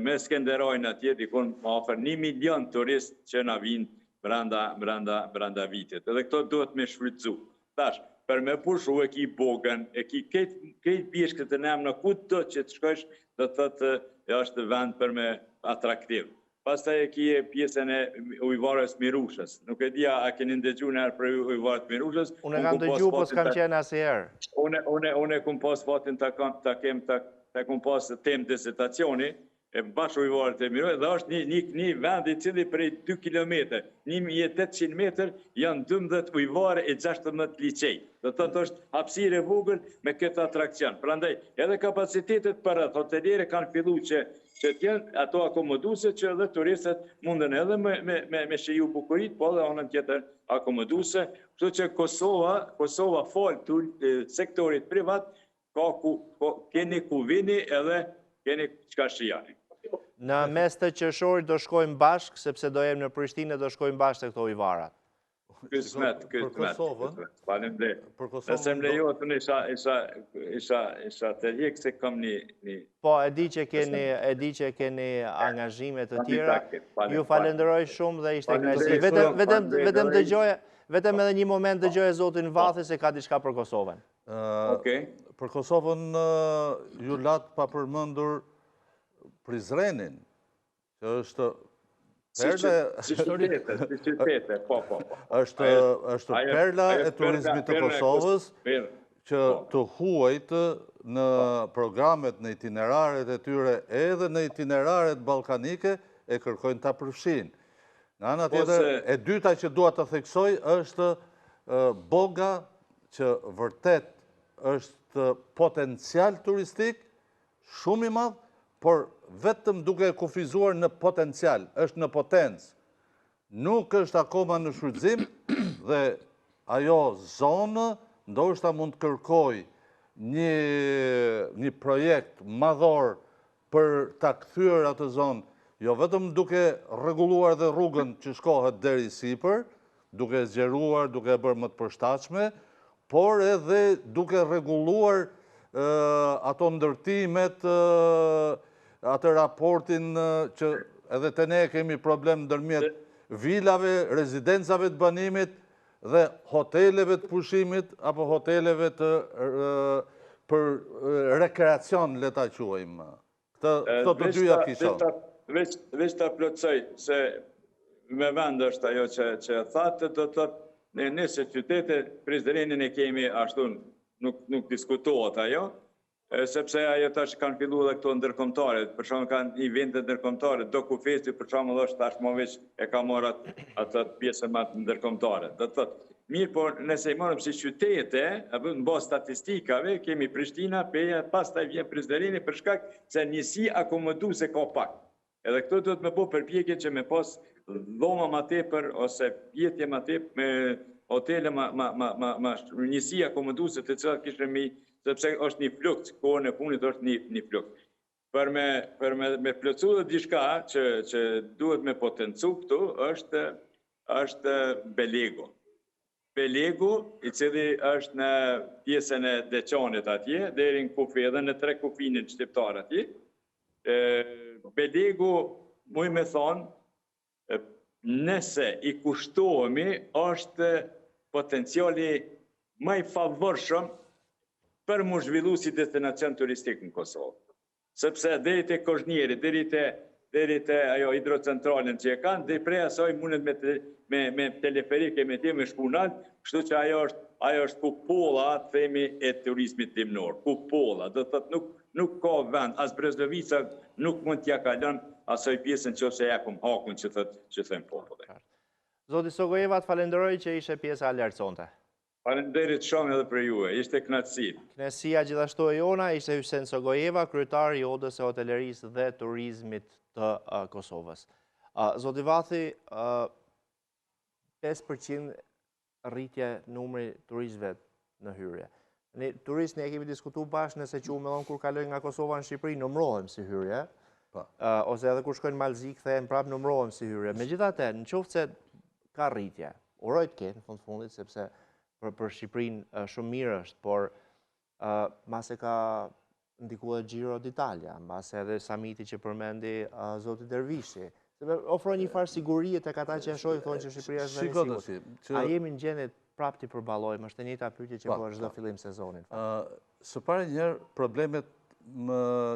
me Skenderajnë atje, dikon më ofër 1 milion turist që na vinë branda vitit. Edhe këto duhet me shfrytzu. Tash, për me pushu e ki Bogën, e ki këtë pjeshkë të nemë në kutë të që të shkësh, dhe thëtë është vend për me atraktiv. Pastaj e ki pjesën e ujvarës Mirushës. Nuk e dia, a keni ndëgju nërë për ujvarës Mirushës? Unë kam dëgju, po s'kam qenë asnjëherë. Unë kum pas fatin të kum pas temë dizertacioni, e bashkë ujvarët e Mirushës, dhe është një vend i cili prej 2 kilometre, 1800 meter, janë 12 ujvarë e 16 licej. Dhe të është hapësirë e vogël me këtë atrakcion. Prandaj, edhe kapacitetet për atë hoteliere kanë fillu që t'jenë ato akomoduse që edhe turistët mundën edhe me shiju bukurit, po edhe onën tjetër akomoduse. Kështu që Kosova falë të sektorit privat, keni ku vini edhe keni qka shijani. Në mes të qershorit do shkojmë bashkë, sepse do jem në Prishtinë dhe do shkojmë bashkë të këto ujvarat. Kësmet. Palim dhe. Nëse më lejot, unë isha të rjekë se kam një... Po, e di që keni angazhime të tjera. Ju falenderoj shumë dhe ishte kënaqësi. Vetëm dëgjoje, vetëm edhe një moment dëgjoje zotin Vathi se ka diçka për Kosovën. Për Kosovën ju latë pa përmëndur Prizrenin, që është perla e turizmit të Kosovës, që të huajt në programet, në itineraret e tyre, edhe në itineraret balkanike, e kërkojnë të përfshin. Në anë tjetër, e dyta që dua të theksoj, është Boga, që vërtet është potencial turistik, shumë i madh, por vetëm duke e kufizuar në potencial, është në potencë. Nuk është akoma në shfrytëzim dhe ajo zonë ndoshta mund të kërkoj një projekt madhor për ta kthyer atë zonë, jo vetëm duke rregulluar dhe rrugën që shkohet deri sipër, duke zgjeruar, duke e bërë më të përshtatshme, por edhe duke rregulluar ato ndërtimet, atë raportin që edhe të ne kemi problem ndërmjet vilave, rezidencave të banimit dhe hoteleve të pushimit apo hoteleve për rekreacion, le ta quajmë. Këto të dyja kisha. Veç të plotësoj se me vend është ajo që thatë, do të në nëse qytete Prizrenin e kemi ashtu nuk diskutohet ajo, sepse ajo tash kanë fillu dhe këto ndërkombëtare, për shembull kanë evente ndërkombëtare, Dokufesti për shembull është tashmë veç e ka marrë atë pjesën më ndërkombëtare. Do të thotë, mirë, por nëse i marrim si qytete, apo në bazë statistikave, kemi Prishtina, Peja, pastaj vjen Prizreni për shkak se njësi akomoduese ka pak. Edhe këto duhet me bëu përpjekje që me pas dhoma më tepër ose pjetje më tepër me hotele më njësi akomoduese të cilat kishim sepse është një fluks, kohën e punit është një fluks. Për me plotësu dhe diçka që duhet me potencu këtu është Belegu. Belegu, i cili është në pjesën e Deçanit atje, deri në kufi, edhe në 3 kufinin shqiptar atje. Belegu, muj me thonë, nëse i kushtohemi, është potenciali më i favorshëm për mu zhvillu si destinacion turistik në Kosovë. Sepse deri te Kozhnjeri, deri te ajo hidrocentralen që e kanë, dhe prej asaj mundet me teleferike, me me shpunat, kështu që ajo është kupolla, themi, e turizmit dimnor. Kupolla, do të thotë nuk ka vend, as Brezdovica nuk mund t'ja kalon asaj pjesën që ose japëm hakun që thëmë popullë. Zoti Sogojeva, të falenderoj që ishe pjesa Alert sonte. Faleminderit shumë edhe për juve, ishte kënaqësi. Kënaqësia gjithashtu e jona, ishte Hysen Sogojeva, kryetari i Odës së Hotelerisë dhe Turizmit të Kosovës. Zoti Vathi, 5% rritje numri turistëve në hyrje. Ne turistë ne kemi diskutuar bashkë nëse qumëllon kur kalojnë nga Kosova në Shqipëri, numërohem si hyrje. Ose edhe kur shkojnë Malzi, kthehen prapë numërohem si hyrje. Megjithatë, nëse se ka rritje, uroj të ketë në fundit sepse për Shqipërinë shumë mirë është, por mbase ka ndikuar Giro d'Italia, mbase edhe samiti që përmendi zoti Dervishi, ofron një farë sigurie tek ata që e shohin thonë që Shqipëria është vend i sigurt. A jemi në gjendje prapë të përballojmë, është e njëjta pyetje që bëhet çdo fillim sezoni. Së pari njëherë problemet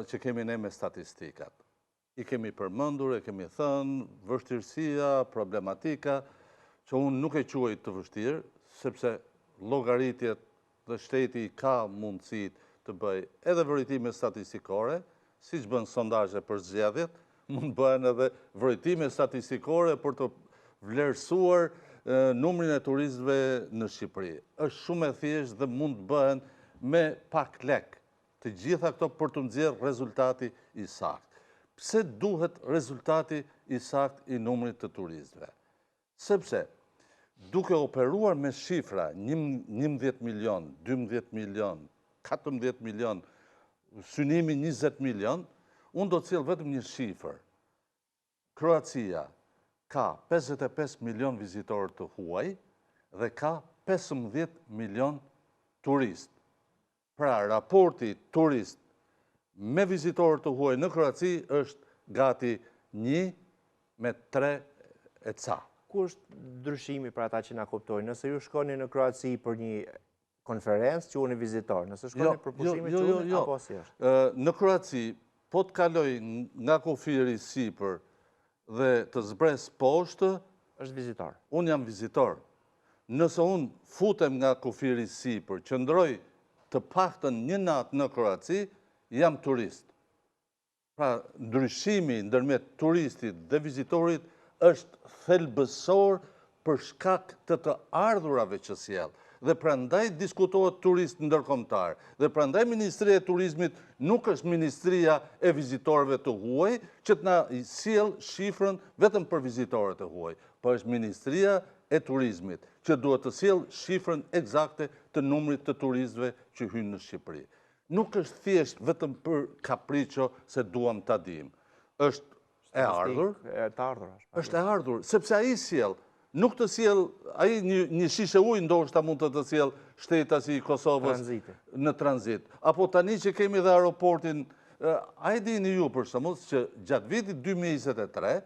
që kemi ne me statistikat. I kemi përmendur, e kemi thënë, vështirësia, problematika, që unë nuk e quaj të vështirë, sepse llogaritjet dhe shteti ka mundësi të bëj edhe vëritime statistikore, siç bën sondazhe për zgjedhjet, mund bëhen edhe vëritime statistikore për të vlerësuar numrin e turistëve në Shqipëri. Është shumë e thjeshtë dhe mund të bëhen me pak lek. Të gjitha këto për të nxjerrë rezultati i saktë. Pse duhet rezultati i saktë i numrit të turistëve? Sepse duke operuar me shifra 11 milion, 12 milion, 14 milion, synimi 20 milion, unë do të cilë vetëm një shifër. Kroacia ka 55 milion vizitorë të huaj dhe ka 15 milion turist. Pra, raporti turist me vizitorë të huaj në Kroaci është gati 1:3 e ca. Ku është ndryshimi për ata që na kuptojnë? Nëse ju shkoni në Kroaci për një konferencë që unë vizitor, nëse shkoni për pushime që unë, apo si është? Në Kroaci, po të kaloj nga kufiri sipër dhe të zbres poshtë, është vizitor. Unë jam vizitor. Nëse unë futem nga kufiri sipër, qëndroj të paktën një natë në Kroaci, jam turist. Pra, ndryshimi ndërmjet turistit dhe vizitorit është thelbësor për shkak të ardhurave që sjell. Dhe prandaj diskutohet turist ndërkombëtar. Dhe prandaj Ministria e Turizmit nuk është Ministria e vizitorëve të huaj, që të na sjell shifrën vetëm për vizitorët e huaj, por është Ministria e Turizmit, që duhet të sjell shifrën eksakte të numrit të turistëve që hyjnë në Shqipëri. Nuk është thjesht vetëm për kapriço se duam ta dimë. Është e ardhur, është e ardhur, sepse ai sjell, nuk të sjell, ai një shishe ujë ndoshta mund të sjell shteta si Kosovës në tranzit. Apo tani që kemi dhe aeroportin, a e dini ju për shembull që gjatë vitit 2023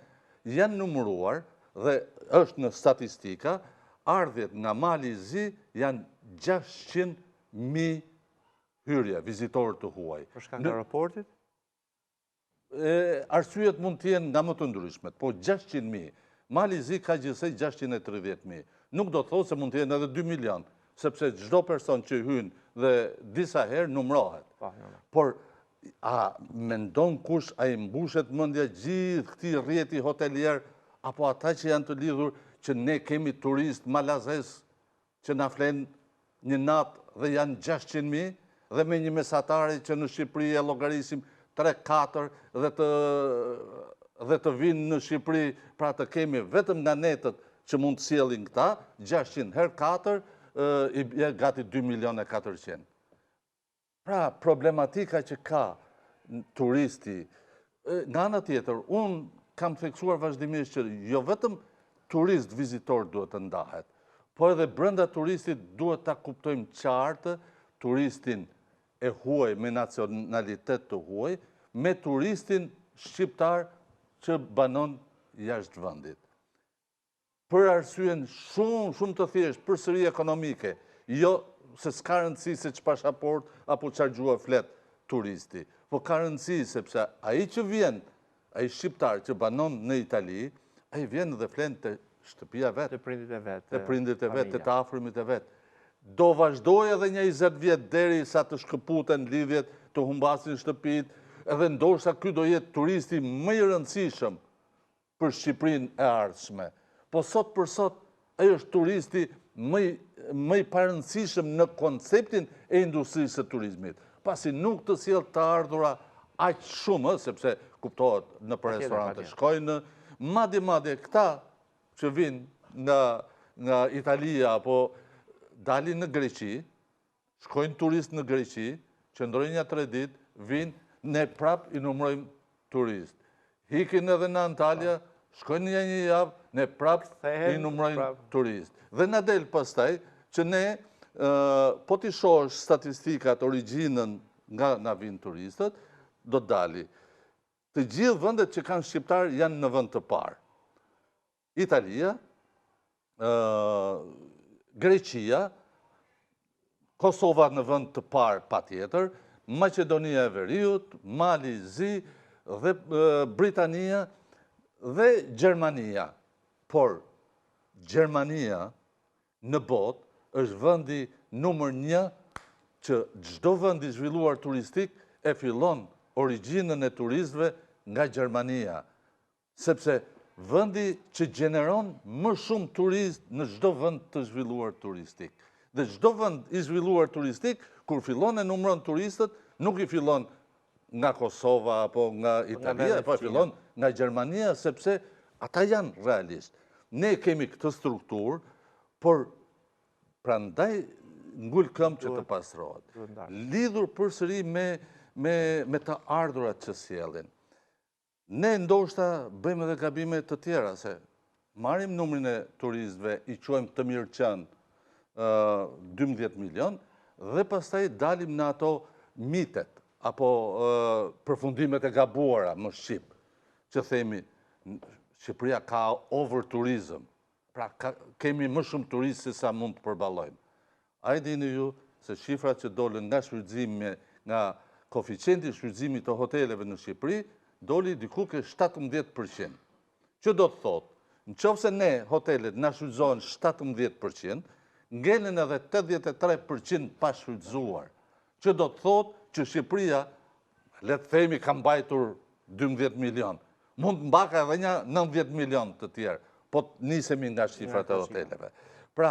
janë numëruar dhe është në statistika, ardhjet nga Mali i Zi janë 600.000 hyrje, vizitorë të huaj. Për shkak të aeroportit? Arsyet mund të jenë nga më të ndryshmet, po 600.000. Mali i Zi ka gjithsej 630.000. Nuk do të thotë se mund të jenë edhe 2 milion, sepse çdo person që hyn dhe disa herë numërohet. Por a mendon kush a i mbushet mendja gjithë këtij rrjeti hotelier apo ata që janë të lidhur që ne kemi turist malazes që na flen një natë dhe janë 600.000 dhe me një mesatare që në Shqipëri e llogarisim 3-4 dhe të vinë në Shqipëri, pra të kemi vetëm nga netët që mund të sjellin këta, 600 herë 4, i bie gati 2.400.000. Pra, problematika që ka turisti, nga ana tjetër, unë kam theksuar vazhdimisht që jo vetëm turist vizitor duhet të ndahet, por edhe brenda turistit duhet ta kuptojmë qartë turistin e huaj me nacionalitet të huaj, me turistin shqiptar që banon jashtë vendit. për arsyen shumë të thjesht, për sëri ekonomike, jo se s'ka rëndësi se që pashaport apo qargjua flet turisti, po ka rëndësi sepse ai që vjen, ai shqiptar që banon në Itali, ai vjen dhe flen të shtëpia vetë, Të prindit e vetë. të prindit e vetë, të afërmit e vetë. Do vazhdoj edhe një 20 vjet deri sa të shkëputen lidhjet, të humbasin shtëpit, edhe ndoshta ky do jetë turisti më i rëndësishëm për Shqipërinë e ardhshme. Po sot për sot, ai është turisti më i parëndësishëm në konceptin e industrisë së turizmit. Pasi nuk të sjell të ardhura aq shumë, sepse kuptohet në për restorante shkojnë, madje këta që vinë nga Italia apo dalin në Greqi, shkojnë turist në Greqi, qëndrojnë 3 ditë, vinë, ne prap i numrojmë turist. Hikin edhe në Antalya, shkojnë një javë, ne prap i numrojmë turist. Dhe na del pastaj që ne, po t'i shohësh statistikat, origjinën nga na vinë turistët, do t'dali. Të gjithë vendet që kanë shqiptar janë në vend të parë. Italia, Greqia, Kosova në vend të parë patjetër, Maqedonia e Veriut, Mali Zi dhe Britania dhe Gjermania. Por Gjermania në botë është vendi numër 1 që çdo vend i zhvilluar turistik e fillon origjinën e turistëve nga Gjermania, sepse vendi që gjeneron më shumë turist në çdo vend të zhvilluar turistik. Dhe çdo vend i zhvilluar turistik, kur fillon e numëron turistët, nuk i fillon nga Kosova apo nga Italia, po fillon nga Gjermania, sepse ata janë realisht. Ne kemi këtë strukturë, por prandaj ngul këmbë që të pastrohet. Lidhur përsëri me të ardhurat që sjellin. Ne ndoshta bëjmë edhe gabime të tjera, se marrim numrin e turistëve, i quajmë të mirëqen 12 milion, dhe pastaj dalim në ato mitet, apo përfundimet e gabuara më shqip, që themi, Shqipëria ka over-turizm, pra kemi më shumë turistë se sa mund të përballojmë. A i dini ju se shifrat që dolën nga shfrytëzimi, nga koeficienti shfrytëzimit të hoteleve në Shqipëri, doli diku ke 17%. Që do të thotë, në qoftë se ne hotelet na shfrytëzohen 17%, ngelen edhe 83% pa shfrytëzuar. Që do të thotë që Shqipëria, le të themi, ka mbajtur 12 milion. Mund të mbaka edhe një 90 milion të tjerë, po të nisemi nga shifrat e hoteleve. Pra,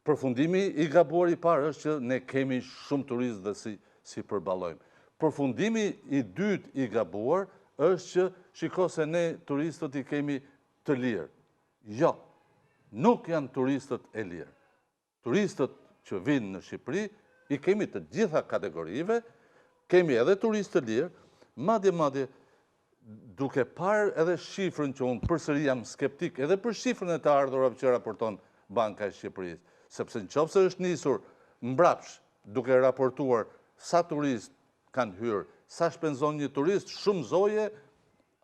përfundimi i gabuar i parë është që ne kemi shumë turistë dhe si përballojmë. Përfundimi i dytë i gabuar është që shiko se ne turistët i kemi të lirë. Jo, nuk janë turistët e lirë. Turistët që vinë në Shqipëri i kemi të gjitha kategorive, kemi edhe turistë të lirë, madje duke parë edhe shifrën që unë përsëri jam skeptik, edhe për shifrën e të ardhurave që raporton Banka e Shqipërisë, sepse nëse është nisur mbrapsht duke raportuar sa turist kanë hyrë, sa shpenzon një turist, shumë zoje,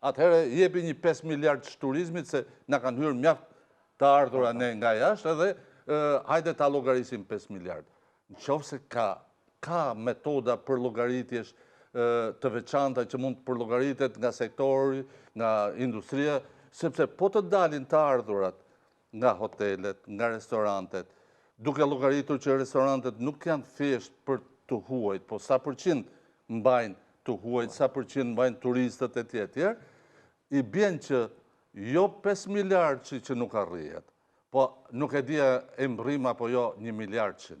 atëherë jepi një 5 miliard që turizmit, se na kanë hyrë mjaft të ardhura ne nga jashtë, edhe hajde ta llogarisim 5 miliard. Nëse ka metoda për llogaritjesh të veçanta që mund të përllogaritet nga sektori, nga industria, sepse po të dalin të ardhurat nga hotelet, nga restorantet, duke llogaritur që restorantet nuk janë thjesht për të huajt, po sa përqind mbajnë të huajt, sa përqind mbajnë turistët e tjetër, i bjen që jo 5 miliard që nuk arrihet, po nuk e dia e mbrim apo jo 1 miliard që.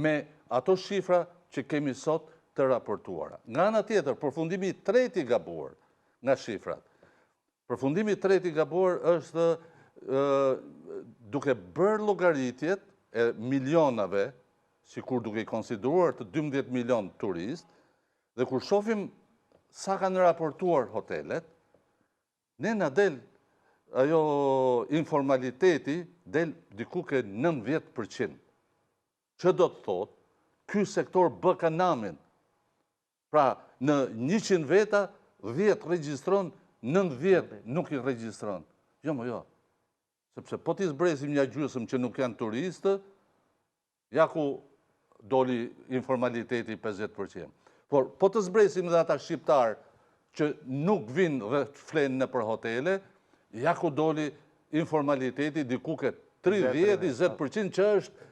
Me ato shifra që kemi sot të raportuara. Nga ana tjetër, përfundimi i tretë i gabuar nga shifrat. Përfundimi i tretë i gabuar është duke bërë llogaritjet e milionave, sikur duke i konsideruar të 12 milion turist, dhe kur shohim sa kanë raportuar hotelet, ne na del ajo informaliteti del diku ke 90%. Që do të thotë, ky sektor bë kanamin. Pra, në 100 veta, 10 regjistron 90 nuk i regjistron. Jo. Sepse po t'i zbresim një gjysëm që nuk janë turistë, ja ku doli informaliteti 50%. Por po të zbresim dhe ata shqiptarë që nuk vinë dhe flenë në për hotele, ja ku doli informaliteti diku këtë 30-20% që është,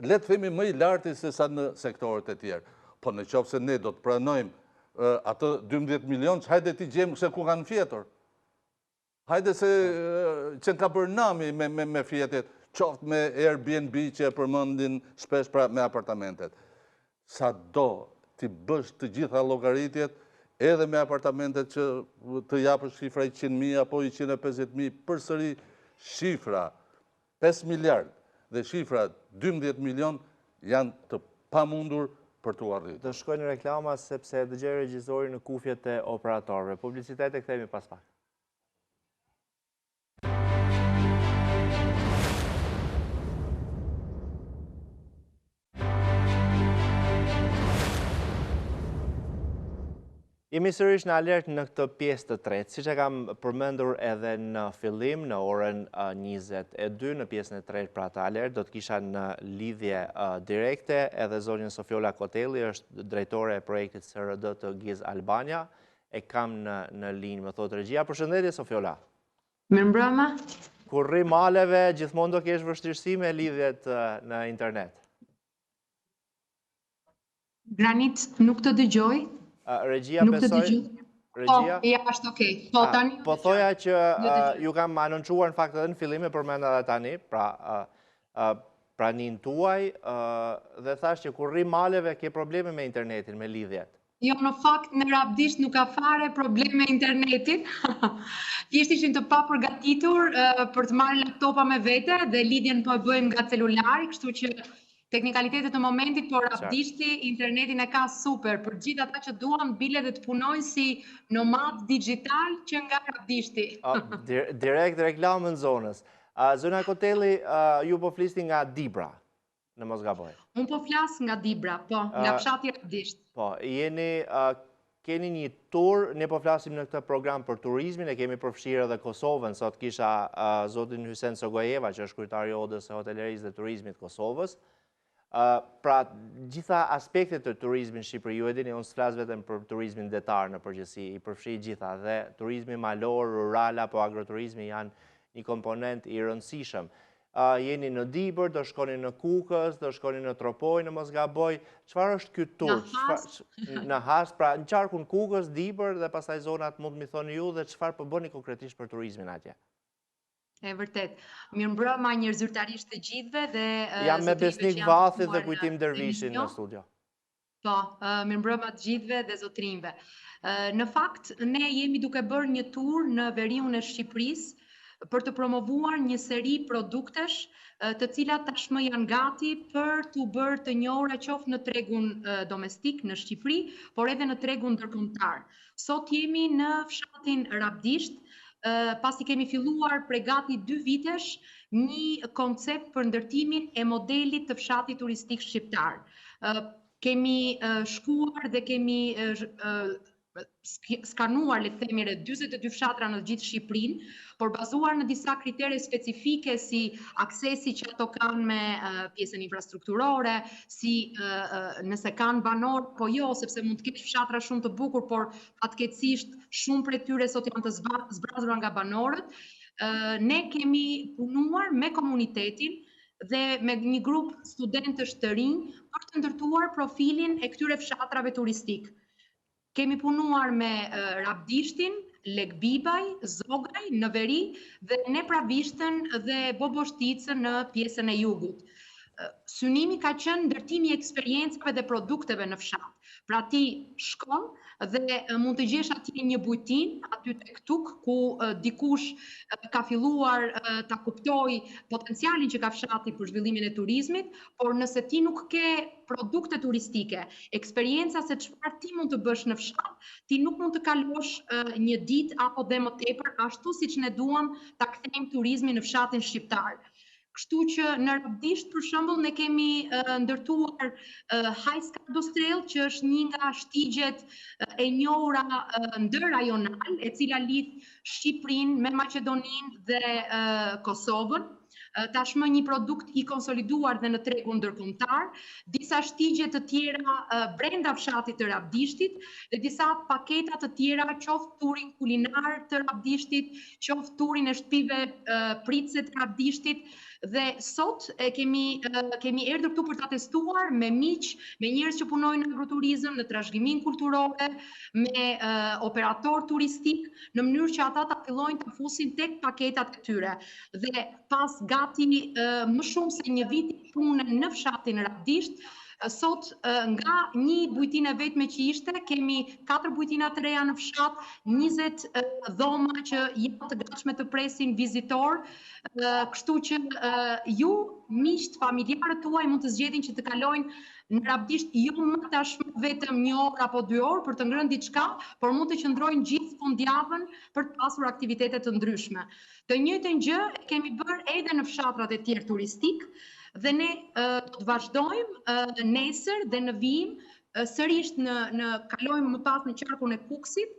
le të themi, më i larti se sa në sektorët e tjerë. Po në qofë se ne do të pranojmë atë 12 milion, që hajde ti gjemë se ku kanë fjetur. Hajde se që ka bërë nami me fjetet, qoftë me Airbnb që e përmëndin shpesh pra me apartamentet. Sa do t'i bësh të gjitha llogaritjet, edhe me apartamentet që të japësh shifra 100.000 apo 150.000, përsëri shifra 5 miliard dhe shifra 12 milion janë të pamundur për t'u arritur. Të shkojnë në reklama sepse dëgjoj regjizori në kufjet e operatorëve. Publicitet e kthehemi pas pak. Jemi sërish në alert në këtë pjesë të tretë, siç e kam përmendur edhe në fillim, në orën 22, në pjesën e tretë pra të alert, do të kisha në lidhje direkte edhe zonjën Sofiola Kotelli, është drejtore e projektit SRD të GIZ Albania, e kam në linjë, më thotë regjia. Përshëndetje, Sofiola. Mirëmbrëma. Kur rri maleve, gjithmonë do kesh vështirësi me lidhjet në internet. Granit, nuk të dëgjoj. Regjia besoj... Regjia? Po, ja, është okej. Po, tani... Po, thoja që ju kam anoncuar në fakt edhe në fillim e përmenda dhe tani, pra pranin tuaj, dhe thash që kur rri maleve ke probleme me internetin, me lidhjet. Jo, në fakt në Rabdisht nuk ka fare probleme me internetin. Thjesht ishin të papërgatitur për të marrë laptopa me vete dhe lidhjen po e bëjmë nga celulari, kështu që teknikalitetet në momentit, por Rabdishti internetin e ka super, për gjithë ata që duan bile dhe të punojnë si nomad digital që nga Rabdishti. Direkt reklamë në zonës. Zona Kotelli, ju po flisni nga Dibra, në mos gaboj. Unë po flas nga Dibra, po, nga fshati Rabdisht. Po, keni një tur, ne po flasim në këtë program për turizmin, e kemi përfshirë edhe Kosovën, sot kisha zotin Hysen Sogojeva, që është kryetari i Odës së Hotelerisë dhe Turizmit Kosovës. Pra, gjitha aspektet të turizmin në Shqipëri, ju e dini, unë s'flas vetëm për turizmin detar në përgjithësi, i përfshi gjitha, dhe turizmi malor, rural apo agroturizmi janë një komponent i rëndësishëm. Jeni në Dibër, do shkoni në Kukës, do shkoni në Tropoj, në Mosgaboj, çfarë është ky tur? Në Has, pra në qarkun Kukës, Dibër dhe pastaj zonat mund më thoni ju dhe çfarë po bëni konkretisht për turizmin atje? E vërtet. Mirëmbrëma njerëzitarisht të gjithëve dhe jam me Besnik Vathi dhe Kujtim Dervishin në studio. Po, mirëmbrëma të gjithëve dhe zotrinjve. Në fakt, ne jemi duke bërë një tur në veriun e Shqipërisë për të promovuar një seri produktesh të cilat tashmë janë gati për të bërë të njohura qoftë në tregun domestik në Shqipëri, por edhe në tregun ndërkombëtar. Sot jemi në fshatin Rabdisht, pasi kemi filluar prej gati 2 vitesh një koncept për ndërtimin e modelit të fshatit turistik shqiptar. Kemi shkuar dhe kemi skanuar, le të themi, rreth 42 fshatra në gjithë Shqipërinë, por bazuar në disa kritere specifike si aksesi që ato kanë me pjesën infrastrukturore, si nëse kanë banor, po jo, sepse mund të kesh fshatra shumë të bukur, por fatkeqësisht shumë prej tyre sot janë të zbrazura nga banorët. Ne kemi punuar me komunitetin dhe me një grup studentësh të rinj për të ndërtuar profilin e këtyre fshatrave turistik. Kemi punuar me Rabdishtin, Lekbibaj, Zogaj, në veri dhe ne Pravishtën dhe Boboshticën në pjesën e jugut. Synimi ka qenë ndërtimi i eksperiencave dhe produkteve në fshat. Pra ti shkon dhe mund të gjesh atje një bujtin, aty tek Tuk, ku dikush ka filluar ta kuptoj potencialin që ka fshati për zhvillimin e turizmit, por nëse ti nuk ke produkte turistike, eksperienca se çfarë ti mund të bësh në fshat, ti nuk mund të kalosh një ditë apo dhe më tepër ashtu siç ne duam ta kthejmë turizmin në fshatin shqiptar. Kështu që në Rabdisht, për shembull, ne kemi ndërtuar hajska industrial, që është një nga shtigjet e njohura ndërrajonal, e cila lidh Shqipërinë me Maqedoninë dhe Kosovën. Tashmë një produkt i konsoliduar dhe në tregun ndërkombëtar, disa shtigje të tjera brenda fshatit të Rabdishtit dhe disa paketa të tjera, qoftë turin kulinar të Rabdishtit, qoftë turin e shtëpive pritse të Rabdishtit. Dhe sot kemi erdhur këtu për ta testuar me miq, me njerëz që punojnë në agroturizëm, në trashëgimin kulturore, me operator turistik, në mënyrë që ata ta fillojnë të fusin tek paketat e tyre. Dhe pas gati më shumë se një vit pune në fshatin Rabdisht, sot nga një bujtinë e vetme që ishte, kemi 4 bujtina të reja në fshat, 20 dhoma që janë të gatshme të presin vizitor, kështu që ju, miqt, familjarët tuaj mund të zgjedhin që të kalojnë në Rabdisht jo më tashmë vetëm 1 orë apo 2 orë për të ngrënë diçka, por mund të qëndrojnë gjithë fundjavën për të pasur aktivitete të ndryshme. Të njëjtën gjë kemi bërë edhe në fshatrat e tjerë turistik, dhe ne do të vazhdojmë nesër dhe në vijim sërish kalojmë më pas në qarkun e Kuksit.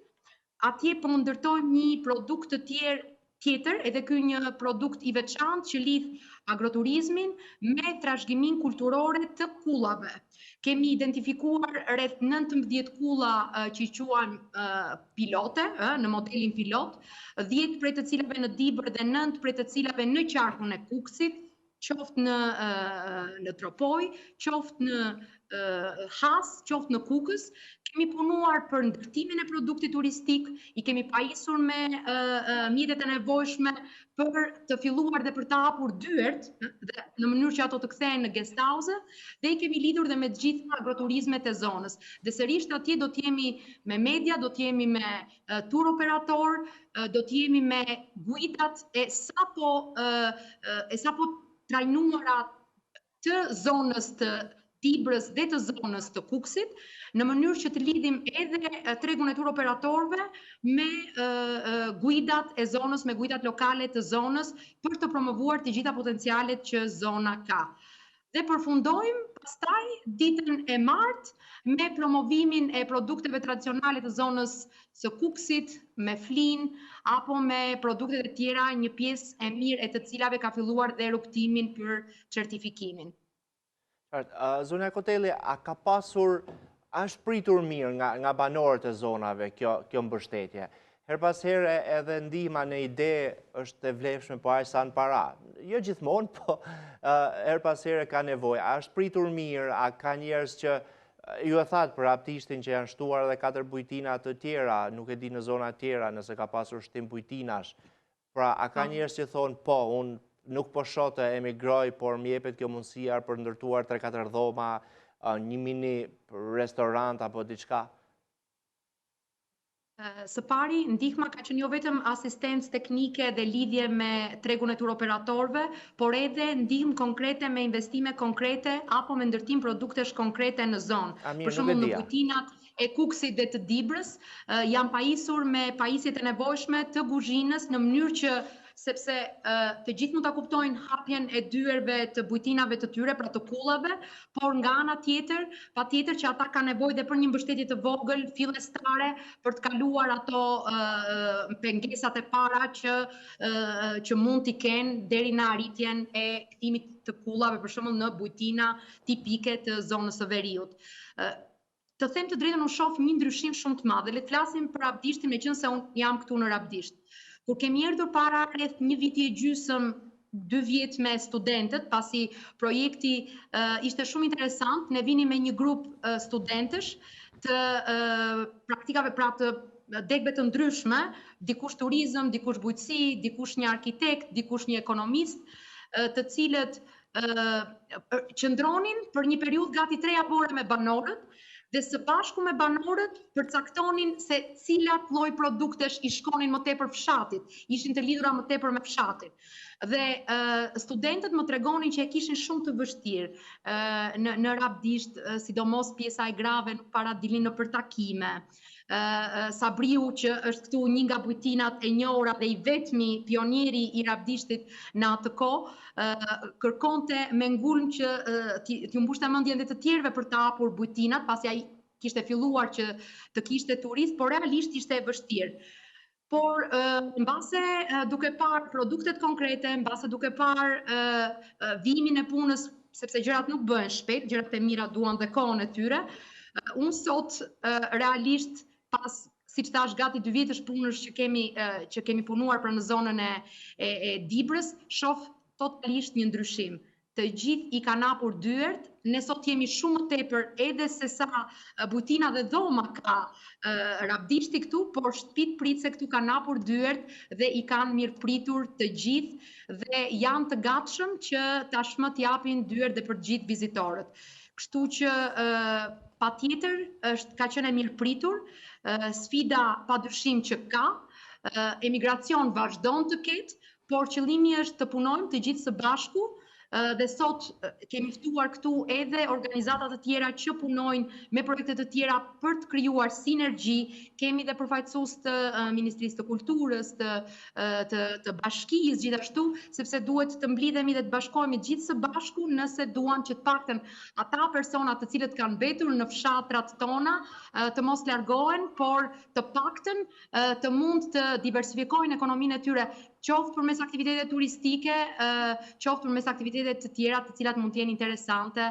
Atje po ndërtojmë një produkt tjetër, edhe ky një produkt i veçantë që lidh agroturizmin me trashëgimin kulturore të kullave. Kemi identifikuar rreth 19 kulla që i quajmë pilote, në modelin pilot, 10 prej të cilave në Dibër dhe 9 prej të cilave në qarkun e Kuksit, qoftë në Tropoj, qoftë në Has, qoftë në Kukës. Kemi punuar për ndërtimin e produktit turistik, i kemi pajisur me mjetet e nevojshme për të filluar dhe për të hapur dyert, në mënyrë që ato të kthehen në guest house, dhe i kemi lidhur dhe me të gjitha agroturizmet e zonës. Dhe sërish atje do t'jemi me media, do t'jemi me tur operator, do t'jemi me guidat e sapo trajnuara të zonës të Tibrës dhe të zonës të Kuksit, në mënyrë që të lidhim edhe tregun e tur operatorëve me guidat e zonës, me guidat lokale të zonës, për të promovuar të gjitha potencialet që zona ka. Dhe përfundojmë pastaj ditën e martë me promovimin e produkteve tradicionale të zonës së Kuksit, me flin, apo me produktet e tjera, një pjesë e mirë e të cilave ka filluar dhe rrugtimin për certifikimin. Zonja Koteli, a ka pasur, është pritur mirë nga banorët e zonave kjo mbështetje? Her pas herë edhe ndihma në ide është e vlefshme, po aq sa në para. Jo gjithmonë, po her pas herë ka nevojë. A është pritur mirë, a ka njerëz që ju e thatë për Rabdishtin që janë shtuar edhe 4 bujtina të tjera, nuk e di në zona tjera nëse ka pasur shtim bujtinash. Pra, a ka njerëz që thonë, po, unë nuk po shoh të emigroj, por më jepet kjo mundësia për ndërtuar 3-4 dhoma, një mini restorant apo diçka? Së pari, ndihma ka qenë jo vetëm asistencë teknike dhe lidhje me tregun e tur operatorëve, por edhe ndihmë konkrete me investime konkrete apo me ndërtim produktesh konkrete në zonë. Për shembull, në bujtinat e Kuksit dhe të Dibrës janë pajisur me pajisjet e nevojshme të kuzhinës në mënyrë që sepse të gjithë mund ta kuptojnë hapjen e dyerve të bujtinave të tyre, pra të kullave, por nga ana tjetër, patjetër që ata kanë nevojë dhe për një mbështetje të vogël, fillestare, për të kaluar ato pengesat e para që mund t'i kenë deri në arritjen e kthimit të kullave, për shembull në bujtina tipike të zonës së Veriut. Të them të drejtën, unë shoh një ndryshim shumë të madh. Le të flasim për Rabdishtin, meqense unë jam këtu në Rabdisht. Kur kemi erdhur para rreth një viti e gjysmë, 2 vjet me studentët, pasi projekti ishte shumë interesant, ne vini me një grup studentësh të praktikave, pra të degëve të ndryshme, dikush turizëm, dikush bujqësi, dikush një arkitekt, dikush një ekonomist, të cilët qëndronin për një periudhë gati 3 javore me banorët, dhe së bashku me banorët përcaktonin se cilat lloj produktesh i shkonin më tepër fshatit, ishin të lidhura më tepër me fshatin. Dhe studentët më tregonin që e kishin shumë të vështirë në Rabdisht, sidomos pjesa e grave nuk para dilin në për takime. Sabriu, që është këtu një nga bujtinat e njohura dhe i vetmi pionieri i rabdishtit në atë kohë, kërkonte me ngulm që t'ju mbushte mendjen dhe të tjerëve për të hapur bujtinat, pasi ai kishte filluar që të kishte turist, por realisht ishte e vështirë. Por mbase duke parë produktet konkrete, mbase duke parë vimin e punës, sepse gjërat nuk bëhen shpejt, gjërat e mira duan dhe kohën e tyre, unë sot realisht pas, siç thash, gati 2 vjetësh punësh që kemi punuar për në zonën e Dibrës, shoh totalisht një ndryshim. Të gjithë i kanë hapur dyert, ne sot jemi shumë më tepër edhe se sa bujtina dhe dhoma ka rabdishti këtu, por shtëpit prit se këtu kanë hapur dyert dhe i kanë mirëpritur të gjithë dhe janë të gatshëm që tashmë t'japin dyert dhe për të gjithë vizitorët. Kështu që patjetër ka qenë e mirëpritur, sfida padyshim që ka, emigracion vazhdon të ketë, por qëllimi është të punojmë të gjithë së bashku, dhe sot kemi ftuar këtu edhe organizata të tjera që punojnë me projekte të tjera për të krijuar sinergji. Kemi dhe përfaqësues të Ministrisë të Kulturës, të bashkisë gjithashtu, sepse duhet të mblidhemi dhe të bashkohemi gjithë së bashku nëse duan që të paktën ata persona të cilët kanë mbetur në fshatrat tona të mos largohen, por të paktën të mund të diversifikojnë ekonominë e tyre, qoftë përmes aktivitete turistike, qoftë përmes aktivitete të tjera të cilat mund të jenë interesante,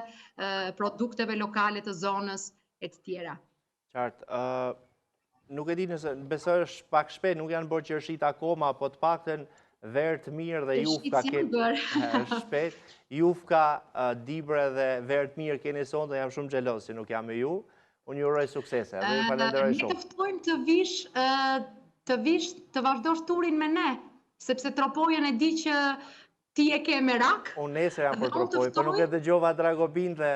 produkteve lokale të zonës e të tjera. Qartë, nuk e di nëse, besoj është pak shpejt, nuk janë bërë qershit akoma, po të paktën verë të mirë dhe Jufka është shpejt. Jufka, Dibre dhe verë të mirë keni sonte, jam shumë xheloz që nuk jam me ju. Unë ju uroj suksese dhe ju falenderoj shumë. Ne të ftojmë të vish të vazhdosh turin me ne, sepse Tropojën e di që ti e ke merak. Unë nesër jam për Tropojë, për nuk e dëgjova Dragobin dhe...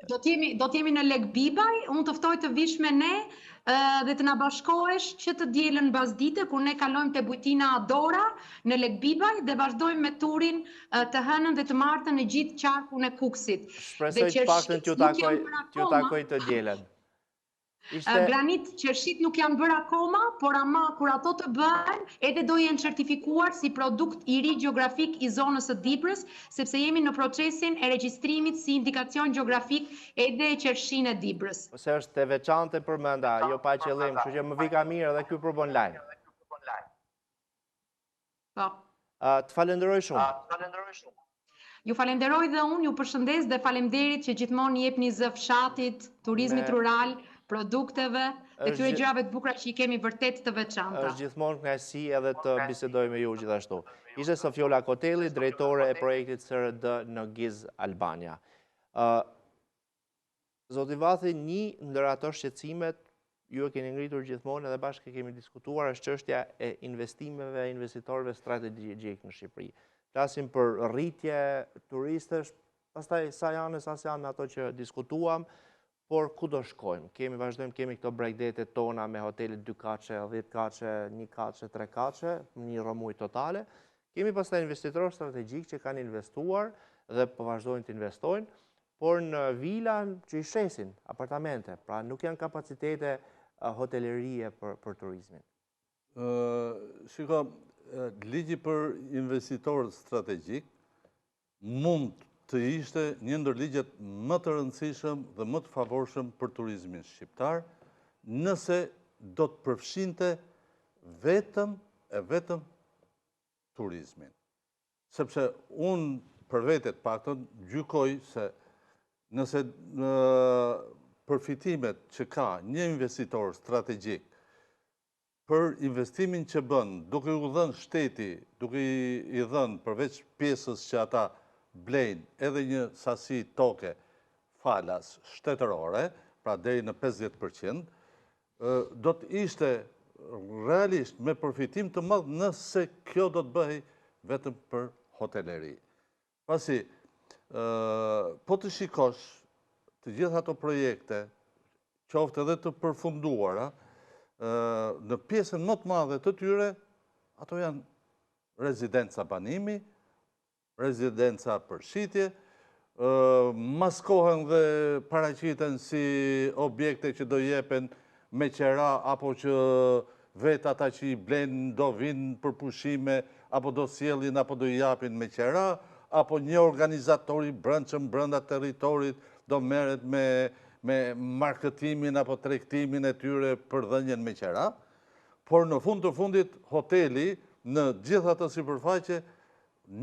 Do t'jemi në Lek Bibaj, unë të ftoj të vish me ne dhe të na bashkohesh që të dielën mbasdite, kur ne kalojmë te bujtina Dora në Lek Bibaj dhe vazhdojmë me turin të hënën dhe të martën në gjithë qarkun e Kuksit. Shpresoj të paktën t'ju takoj të dielën. Granit, qershit nuk janë bërë akoma, por ama kur ato të bëhen, edhe do jenë certifikuar si produkt i ri gjeografik i zonës së Dibrës, sepse jemi në procesin e regjistrimit si indikacion gjeografik edhe qershin e Dibrës. Ose është e veçante përmenda, jo pa qëllim, kështu që më vika mirë dhe ky përbën lajm. Po. Të falenderoj shumë. Ju falenderoj dhe unë, ju përshëndes dhe faleminderit që gjithmonë jepni zë fshatit, turizmit rural, produkteve dhe këtyre gjërave të bukura që i kemi vërtet të veçanta. Është gjithmonë kënaqësi edhe të bisedoj me ju gjithashtu. Ishte Sofiola Kotelli, drejtore e projektit SRD në Giz, Albania. Zoti Vathi, një ndër ato shqetësimet ju e keni ngritur gjithmonë edhe bashkë kemi diskutuar është çështja e investimeve, investitorëve strategjik në Shqipëri. Flasim për rritje turistësh, pastaj sa janë ato që diskutuam, por ku do shkojmë? Vazhdojmë, kemi këto bregdetet tona me hotelet 2 kaçe, 10 kaçe, 1 kaçe, 3 kaçe, një rëmuj totale. Kemi pastaj investitorë strategjik që kanë investuar dhe po vazhdojnë të investojnë, por në vila që i shesin apartamente, pra nuk janë kapacitete hotelerie për turizmin. Shiko, ligji për investitorët strategjik mund të ishte një ndër ligjet më të rëndësishëm dhe më të favorshëm për turizmin shqiptar, nëse do të përfshinte vetëm turizmin. Sepse unë për vetet paktën gjykoj se nëse përfitimet që ka një investitor strategjik për investimin që bën, duke u dhënë shteti, duke i dhënë përveç pjesës që ata blejnë edhe një sasi toke falas shtetërore, pra deri në 50%, do të ishte realisht me përfitim të madh nëse kjo do të bëhej vetëm për hoteleri. Pasi, po të shikosh të gjitha ato projekte, qoftë edhe të përfunduara, në pjesën më të madhe të tyre, ato janë rezidenca banimi, rezidenca përshitje, maskohen dhe paraqiten si objekte që do jepen me qera, apo që vetë ata që i blenë do vinë për pushime, apo do sjellin, apo do i japin me qera, apo një organizatori brendshëm brenda territorit do merret me marketimin apo tregtimin e tyre për dhënien me qera. Por në fund të fundit, hoteli në gjitha të sipërfaqe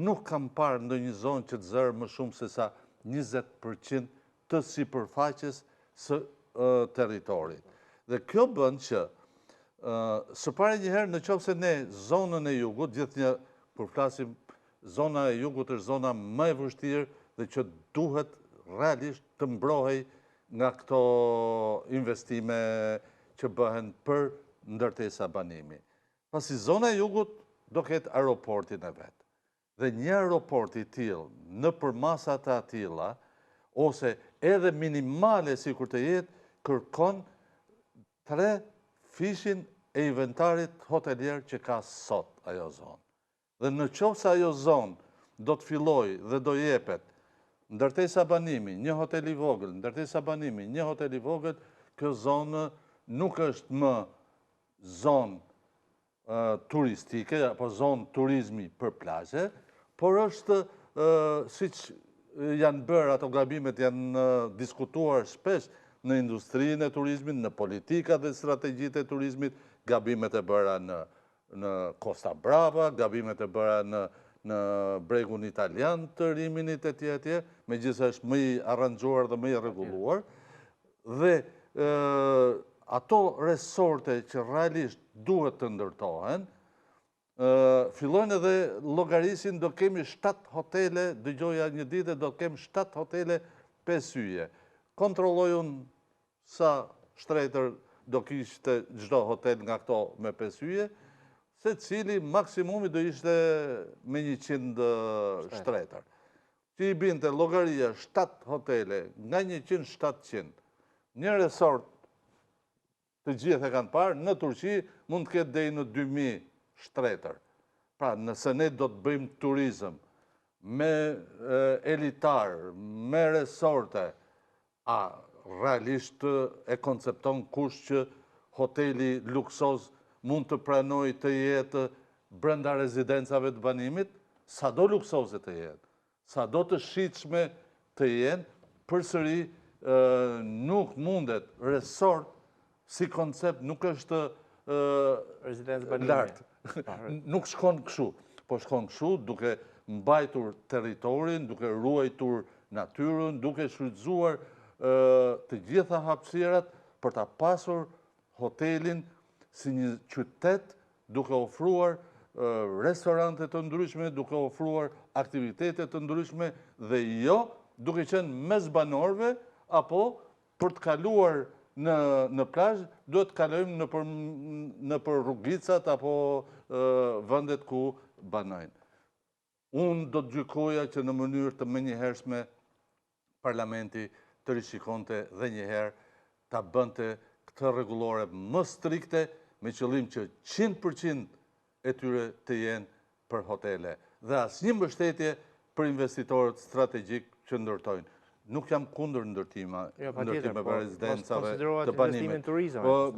nuk kam parë ndonjë zonë që të zërë më shumë se sa 20% të sipërfaqes së territorit. Dhe kjo bën që së pare njëherë në qoftë se ne zonën e jugut, gjithë një, kur flasim, zona e jugut është zona më e vështirë dhe që duhet realisht të mbrohej nga këto investime që bëhen për ndërtesa banimi. Pasi zona e jugut do ketë aeroportin e vetë. Dhe një aeroport i tillë në përmasat e atilla, ose edhe minimale si kur të jetë, kërkon 3 fishin e inventarit hotelier që ka sot ajo zonë. Dhe në qoftë se ajo zonë do të filloj dhe do jepet ndërtesa banimi, një hotel i vogël, ndërtesa banimi, një hotel i vogël, kjo zonë nuk është më zonë turistike, apo zonë turizmi për plazhe, por është, siç janë bërë ato gabimet, janë diskutuar shpesh në industrinë e turizmit, në politikat dhe strategjitë e turizmit, gabimet e bëra në Costa Brava, gabimet e bëra në bregun italian të Riminit e tjetër, megjithëse është më i arranxuar dhe më i rregulluar. Dhe ato resorte që realisht duhet të ndërtohen, fillojnë edhe llogarisin, do kemi 7 hotele, dëgjoja një ditë do kemi 7 hotele 5 yje. Kontrolloj unë sa shtretër do kishte çdo hotel nga këto me 5 yje, se cili maksimumi do ishte me 100 shtretër. Që i binte llogaria 7 hotele nga 100 700. Një resort të gjithë e kanë parë, në Turqi mund të ketë deri në 2000 shtretër. Pra, nëse ne do të bëjmë turizëm me elitar, me resorte, realisht e koncepton kush që hoteli luksoz mund të pranoj të jetë brenda rezidencave të banimit, sa do luksoze të jetë, sa do të shitshme të jenë, përsëri nuk mundet resort si koncept nuk është lartë. Nuk shkon kështu, po shkon kështu duke mbajtur territorin, duke ruajtur natyrën, duke shfrytzuar të gjitha hapësirat për ta pasur hotelin si një qytet duke ofruar restorante të ndryshme, duke ofruar aktivitete të ndryshme dhe jo duke qenë mes banorëve apo për të kaluar në plazh duhet të kalojmë në për rrugicat apo vendet ku banojnë. Unë do të gjykoja që në mënyrë të menjëhershme parlamenti të rishikonte dhe njëherë ta bënte këtë rregullore më strikte me qëllim që 100% e tyre të jenë për hotele dhe asnjë mbështetje për investitorët strategjik që ndërtojnë. Nuk jam kundër ndërtime për rezidencave të banimit.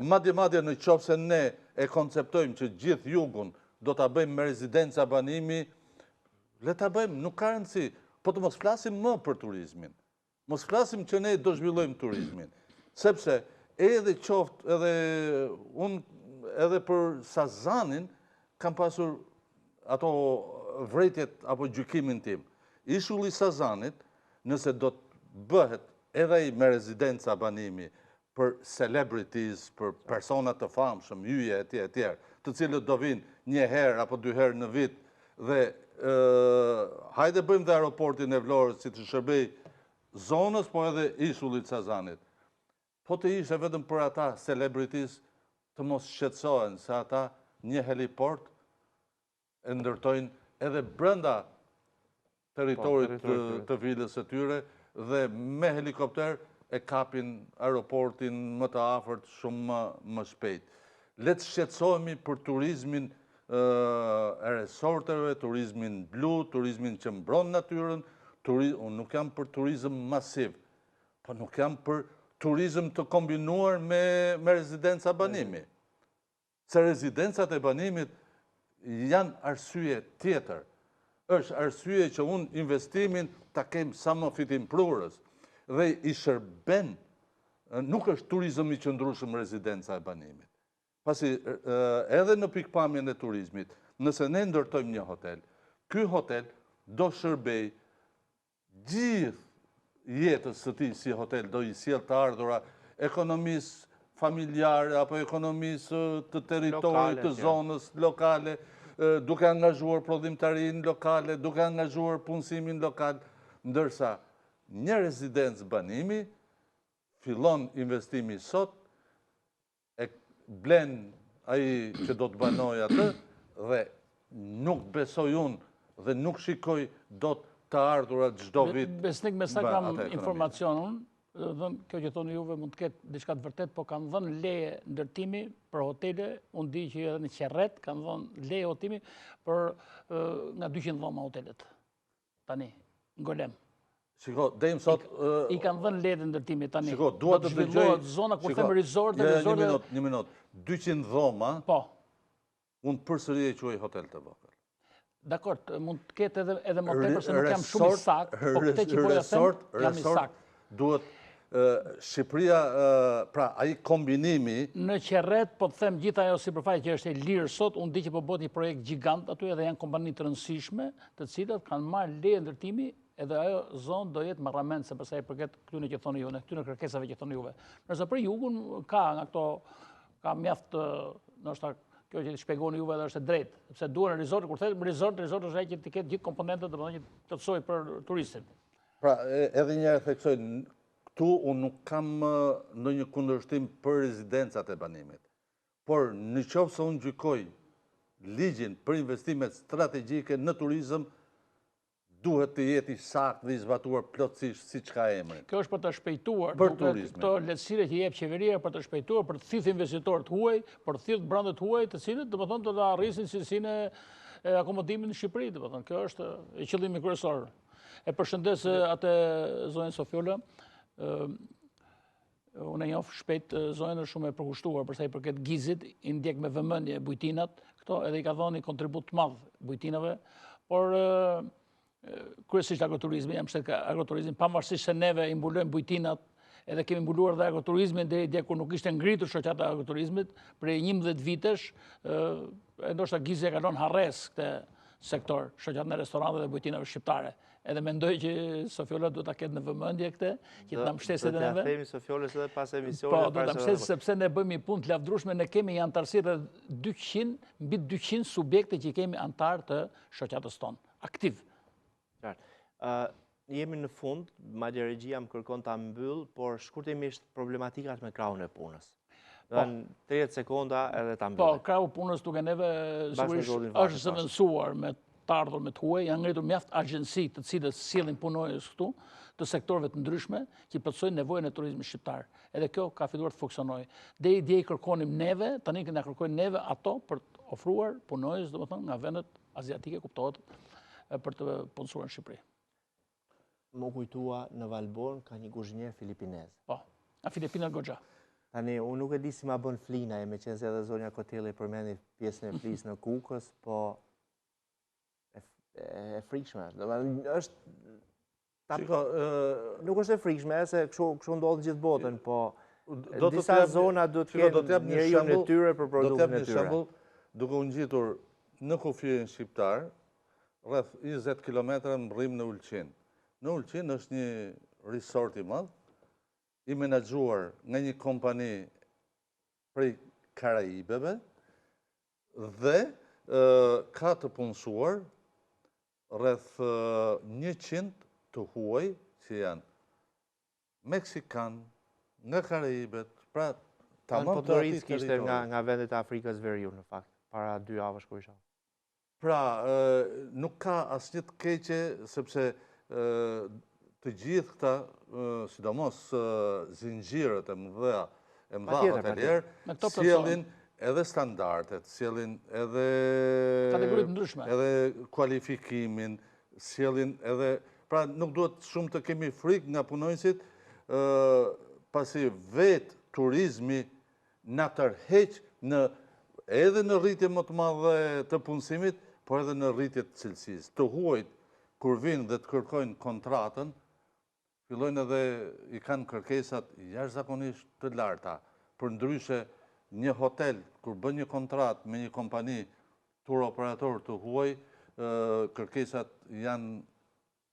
Madje në qoftë se ne e konceptojmë që gjithë jugun do ta bëjmë me rezidenca banimi, le ta bëjmë, nuk ka rëndësi, po të mos flasim më për turizmin. Mos flasim që ne do zhvillojmë turizmin, sepse edhe qoftë edhe për Sazanin kam pasur ato vretjet apo gjykimin tim. Ishulli i Sazanit, nëse do të bëhet edhe i me rezidenca banimi për celebrities, për persona të famshëm, yje e tjerë, të cilët do vinë një herë apo 2 herë në vit dhe hajde bëjmë dhe aeroportin e Vlorës si të shërbej zonës, po edhe ishullit Sazanit. Po të ishte vetëm për ata celebrities të mos shqetësohen se ata një heliport e ndërtojnë edhe brenda territorit të vilës së tyre dhe me helikopter e kapin aeroportin më të afërt shumë më shpejt. Le të shqetësohemi për turizmin e resorteve, turizmin blu, turizmin që mbron natyrën, unë nuk jam për turizm masiv, po nuk jam për turizm të kombinuar me rezidenca banimi. Se rezidencat e banimit janë arsye tjetër. Është arsye që unë investimin ta kem sa më fitim prurës dhe i shërben, nuk është turizm i qëndrueshëm rezidenca e banimit. Pasi edhe në pikpamjen e turizmit, nëse ne ndërtojmë një hotel, ky hotel do shërbej gjithë jetës së tij si hotel, do i sjellë të ardhura ekonomisë familjare apo ekonomisë të territorit, të zonës lokale, duke angazhuar prodhimtarinë lokale, duke angazhuar punësimin lokal, ndërsa një rezidencë banimi fillon investimi sot, e blen ai që do të banoj atë dhe nuk besoj unë dhe nuk shikoj dot të ardhurat çdo vit. Besnik, me sa kam informacionun, kjo që thoni juve mund të ketë diçka të vërtet, po kanë dhënë leje ndërtimi për hotele, unë di që edhe në Qerret kanë dhënë leje ndërtimi për nga 200 dhoma hotelet. Tani, në Golem. Shiko, dejmë sot... I kanë dhënë leje ndërtimi tani. Shiko, dua të dëgjoj... Zona, kur them resort... Një minut. 200 dhoma, unë përsëri e quaj hotel të vogël. Dakor, mund të ketë edhe më tepër se nuk jam shumë i saktë, po këtë që po ja them, jam i saktë. Duhet Shqipëria, pra ai kombinimi... Në Qerret, po të them gjitha ajo sipërfaqe që është e lirë sot, unë di që po bëhet një projekt gjigant aty edhe janë kompani të rëndësishme, të cilat kanë marrë leje ndërtimi edhe ajo zonë do jetë marrament se përsa i përket këtyne që thonë juve, këtyne kërkesave që thonë juve. Nërsa për jugun ka nga këto, ka mjaft, nështë kjo që të shpegoni juve edhe është e drejtë, sepse duhen resort, kur them resort është ai që të ketë gjithë komponentët, domethënë që të plotësoj për turistin. Pra, edhe një herë theksoj, këtu unë nuk kam ndonjë kundërshtim për rezidencat e banimit. Por në qoftë se unë gjykoj ligjin për investimet strategjike në turizëm, duhet të jetë i saktë dhe i zbatuar plotësisht siç ka emrin. Kjo është për të shpejtuar për turizmin. Këto lehtësire që jep qeveria për të shpejtuar, për të thithë investitorët huaj, për të thithë brandet huaj, të cilët domethënë do të arrisin cilësinë e akomodimit në Shqipëri, domethënë kjo është e qëllimi kryesor. E përshëndes atë zonën Sofiola. Unë e njoh shpejt zonën është shumë e përkushtuar për sa i përket gizit, i ndjek me vëmendje bujtinat, këto edhe i ka dhënë kontribut të madh bujtinave, por kryesisht agroturizmi, jam shtet ka agroturizmi, pavarësisht se neve i mbulojmë bujtinat, edhe kemi mbuluar dhe agroturizmin deri dje kur nuk ishte ngritur shoqata e agroturizmit, prej 11 vitesh, ndoshta gizi e kalon harres këtë sektor, shoqatën e restoranteve dhe bujtinave shqiptare. Edhe mendoj që Sofiola duhet ta ketë në vëmendje këtë, që të na mbështesë edhe neve. Do t'ia themi Sofiolës edhe pas emisionit. Po, do ta mbështesë sepse ne bëjmë një punë të lavdrueshme, ne kemi antarësi rreth 200 mbi 200 subjekte që kemi antar të shoqatës tonë, aktiv. Jemi në fund, madje regjia më kërkon ta mbyll, por shkurtimisht problematikat me krahun e punës. 30 sekonda edhe ta mbyll. Po, krahu punës duke neve sigurisht është zëvendësuar me të ardhur me të huaj, janë ngritur mjaft agjenci të cilët sjellin punonjës këtu, të sektorëve të ndryshme, që plotësojnë nevojën e turizmit shqiptar. Edhe kjo ka filluar të funksionojë. Deri dje i kërkonim neve, tani që na kërkojnë neve ato për të ofruar punonjës, domethënë nga vendet aziatike, kuptohet, për të punësuar në Shqipëri. Më kujtua në Valbon ka një kuzhinier filipinez. Po, nga Filipina Goxha. Tani, unë nuk e di si ma bën flina, me qenë se edhe zonja Kotelli përmendi pjesën e flisë në Kukës, po e frikshme. Nuk është e frikshme, se kështu ndodhë gjithë botën, po disa zona duhet të ketë njeriu në tyre për produktin e tyre. Duke u ngjitur në kufirin shqiptar, rreth 20 kilometra në rrim në Ulqin. Në Ulqin është një resort i madh, i menaxhuar nga një kompani prej Karaibeve dhe ka të punësuar rreth 100 të huaj që janë Meksikan, nga Karaibet, pra tamam të atij kishte nga vendet e Afrikës Veriut në fakt, para 2 javësh kur isha. Pra, nuk ka asnjë të keqe sepse të gjithë këta, sidomos zinxhirët e mëdha hotelier, sjellin edhe standardet, sjellin edhe kategoritë ndryshme, edhe kualifikimin, sjellin edhe Pra nuk duhet shumë të kemi frikë nga punojnësit, pasi vetë turizmi në tërheq edhe në rritje më të madhe të punësimit, por edhe në rritje të cilësisë. Të huajt, kur vinë dhe të kërkojnë kontratën, fillojnë edhe i kanë kërkesat jashtëzakonisht të larta. Për ndryshe, një hotel, kur bën një kontratë me një kompani tur operator të huaj, kërkesat janë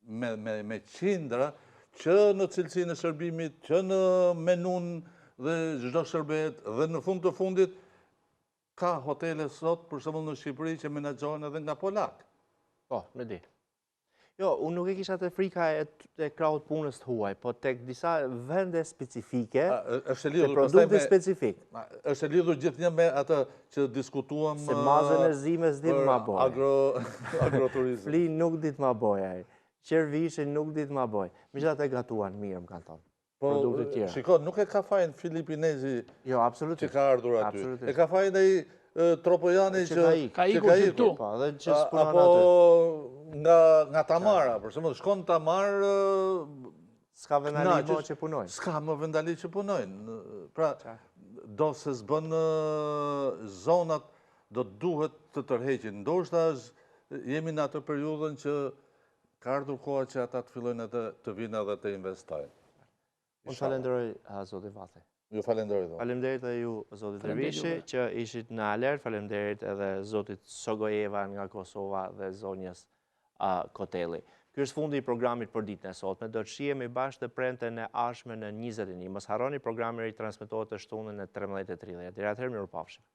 me qindra, që në cilësinë e shërbimit, që në menun dhe çdo shërbet, dhe në fund të fundit, ka hotele sot, për shembull në Shqipëri, që menaxhohen edhe nga polak. Po, me di. Jo, unë nuk e kisha të frika e krahut punës të huaj, po tek disa vende specifike, të produkte specifik. Është e lidhur gjithnjë me atë që diskutuam se mazën e zimës dit ma boj. Agroturizm. Fli nuk dit ma boj, qervishe nuk dit ma boj. Me që atë e gatuan mirë, më kanë thonë. Produkte tjera. Shiko, nuk e ka fajnë filipinezi që ka ardhur aty. E ka fajnë e Tropojani që ka ikur këtu. Apo nga Tamara, për shembull, shkon Tamar, s'ka vendali më që punojnë. S'ka më vendali që punojnë. Pra, do se s'bën zonat, do duhet të tërheqin. Ndoshta jemi në atë periudhën që ka ardhur koha që ata të fillojnë të vinë edhe të investojnë. Unë falenderoj Zoti Vathi. Ju falenderoj. Falemderit edhe ju, Zotit Dervishi, që ishit në alert. Falemderit edhe Zotit Sogojeva nga Kosova dhe zonjës Koteli. Ky është fundi i programit për ditën e sotme. Do të shihemi bashkë të premten e ardhshme në 21. Mos harroni, programi transmetohet të shtunën në 13:30. Deri atëherë, mirupafshim.